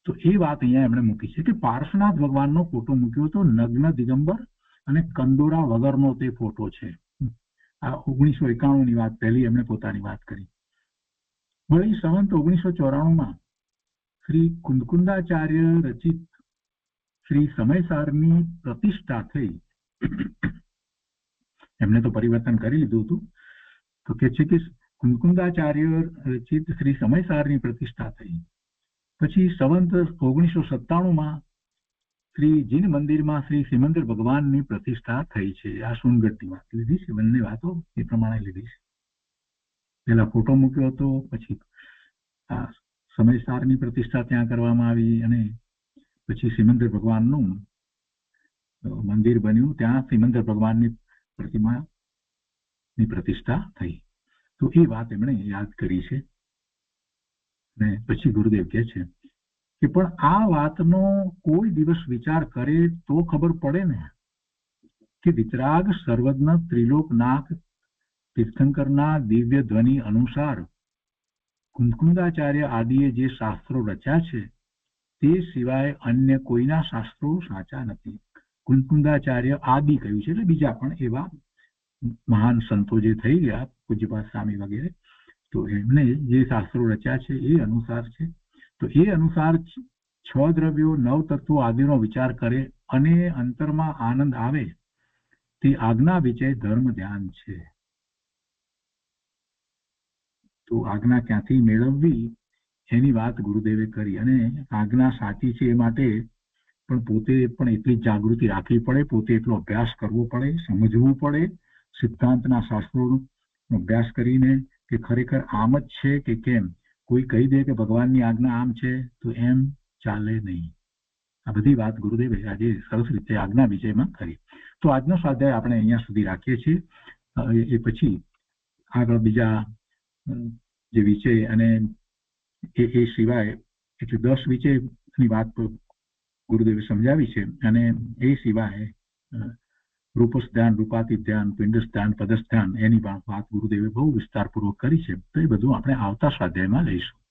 S2: તો એ વાત અહીંયા એમણે મૂકી છે કે પાર્શ્વનાથ ભગવાનનો ફોટો મૂક્યો તો નગ્ન દિગંબર અને કંદોરા વગરનો તે ફોટો છે. આ 1991 ની વાત પહેલી એમણે પોતાની વાત કરી. વળી સંવંત 1994 શ્રી કુંદકુંદાચાર્ય રચિત શ્રી સમયસારની પ્રતિષ્ઠા થઈ. એમને તો પરિવર્તન કરી લીધું હતું. તો કે છે કે કુંદકુંદાચાર્ય રચિત શ્રી સમયસારની પ્રતિષ્ઠા થઈ. પછી સંવંત 1997 શ્રી જીન મંદિરમાં શ્રી સિમંદર ભગવાનની પ્રતિષ્ઠા થઈ છે. આ સોનગઢની વાત લીધી છે. બંને વાતો એ પ્રમાણે લીધી છે. પેલા ફોટો મૂક્યો હતો, પછી આ સમયસારની પ્રતિષ્ઠા ત્યાં કરવામાં આવી અને પછી સિમંદર ભગવાનનું મંદિર બન્યું. ત્યાં સિમંદર ભગવાનની પ્રતિમાની પ્રતિષ્ઠા થઈ. તો એ વાત એમણે યાદ કરી છે. ને પછી ગુરુદેવ કહે છે કે પણ આ વાતનો કોઈ દિવસ વિચાર કરે તો ખબર પડે ને કે વિતરાગ સર્વજ્ઞ ત્રિલોકનાથ તીર્થંકરના દિવ્ય ધ્વનિ અનુસાર કુંદકુંદાચાર્ય આદિએ જે શાસ્ત્રો રચ્યા છે તે સિવાય અન્ય કોઈના શાસ્ત્રો સાચા નથી. કુંદકુંદાચાર્ય આદિ કહ્યું છે, એટલે બીજા પણ એવા મહાન સંતો જે થઈ ગયા, પૂજ્યપાદ સ્વામી વગેરે, તો એમને જે શાસ્ત્રો રચ્યા છે એ અનુસાર છે. તો એ અનુસાર 6 દ્રવ્યો 9 તત્વો આદિનો વિચાર કરે અને અંતરમાં આનંદ આવે તે આજ્ઞા વિષય ધર્મ ધ્યાન છે. તો આજ્ઞા ક્યાંથી મેળવવી એની વાત ગુરુદેવે કરી. અને આજ્ઞા સાચી છે એ માટે પણ પોતે પણ એટલી જાગૃતિ રાખવી પડે, પોતે એટલો અભ્યાસ કરવો પડે, સમજવું પડે, સિદ્ધાંતના શાસ્ત્રોનો અભ્યાસ કરીને કે ખરેખર આમ જ છે કે કેમ. કોઈ કહી દે કે ભગવાનની આજ્ઞા આમ છે તો એમ ચાલે નહીં. આ બધી વાત ગુરુદેવે આજે સરસ રીતે આજ્ઞા વિષયમાં કરી. તો આજનો સ્વાધ્યાય આપણે અહીંયા સુધી રાખીએ છીએ. એ પછી આગળ બીજા જે વિષય અને એ સિવાય એટલે 10 વિષયની વાત ગુરુદેવે સમજાવી છે. અને એ સિવાય રૂપસ ધ્યાન, રૂપાતી ધ્યાન, પિંડસ ધ્યાન, પદસ ધ્યાન, એની પણ વાત ગુરુદેવે બહુ વિસ્તારપૂર્વક કરી છે. તો એ બધું આપણે આવતા સ્વાધ્યાયમાં લઈશું.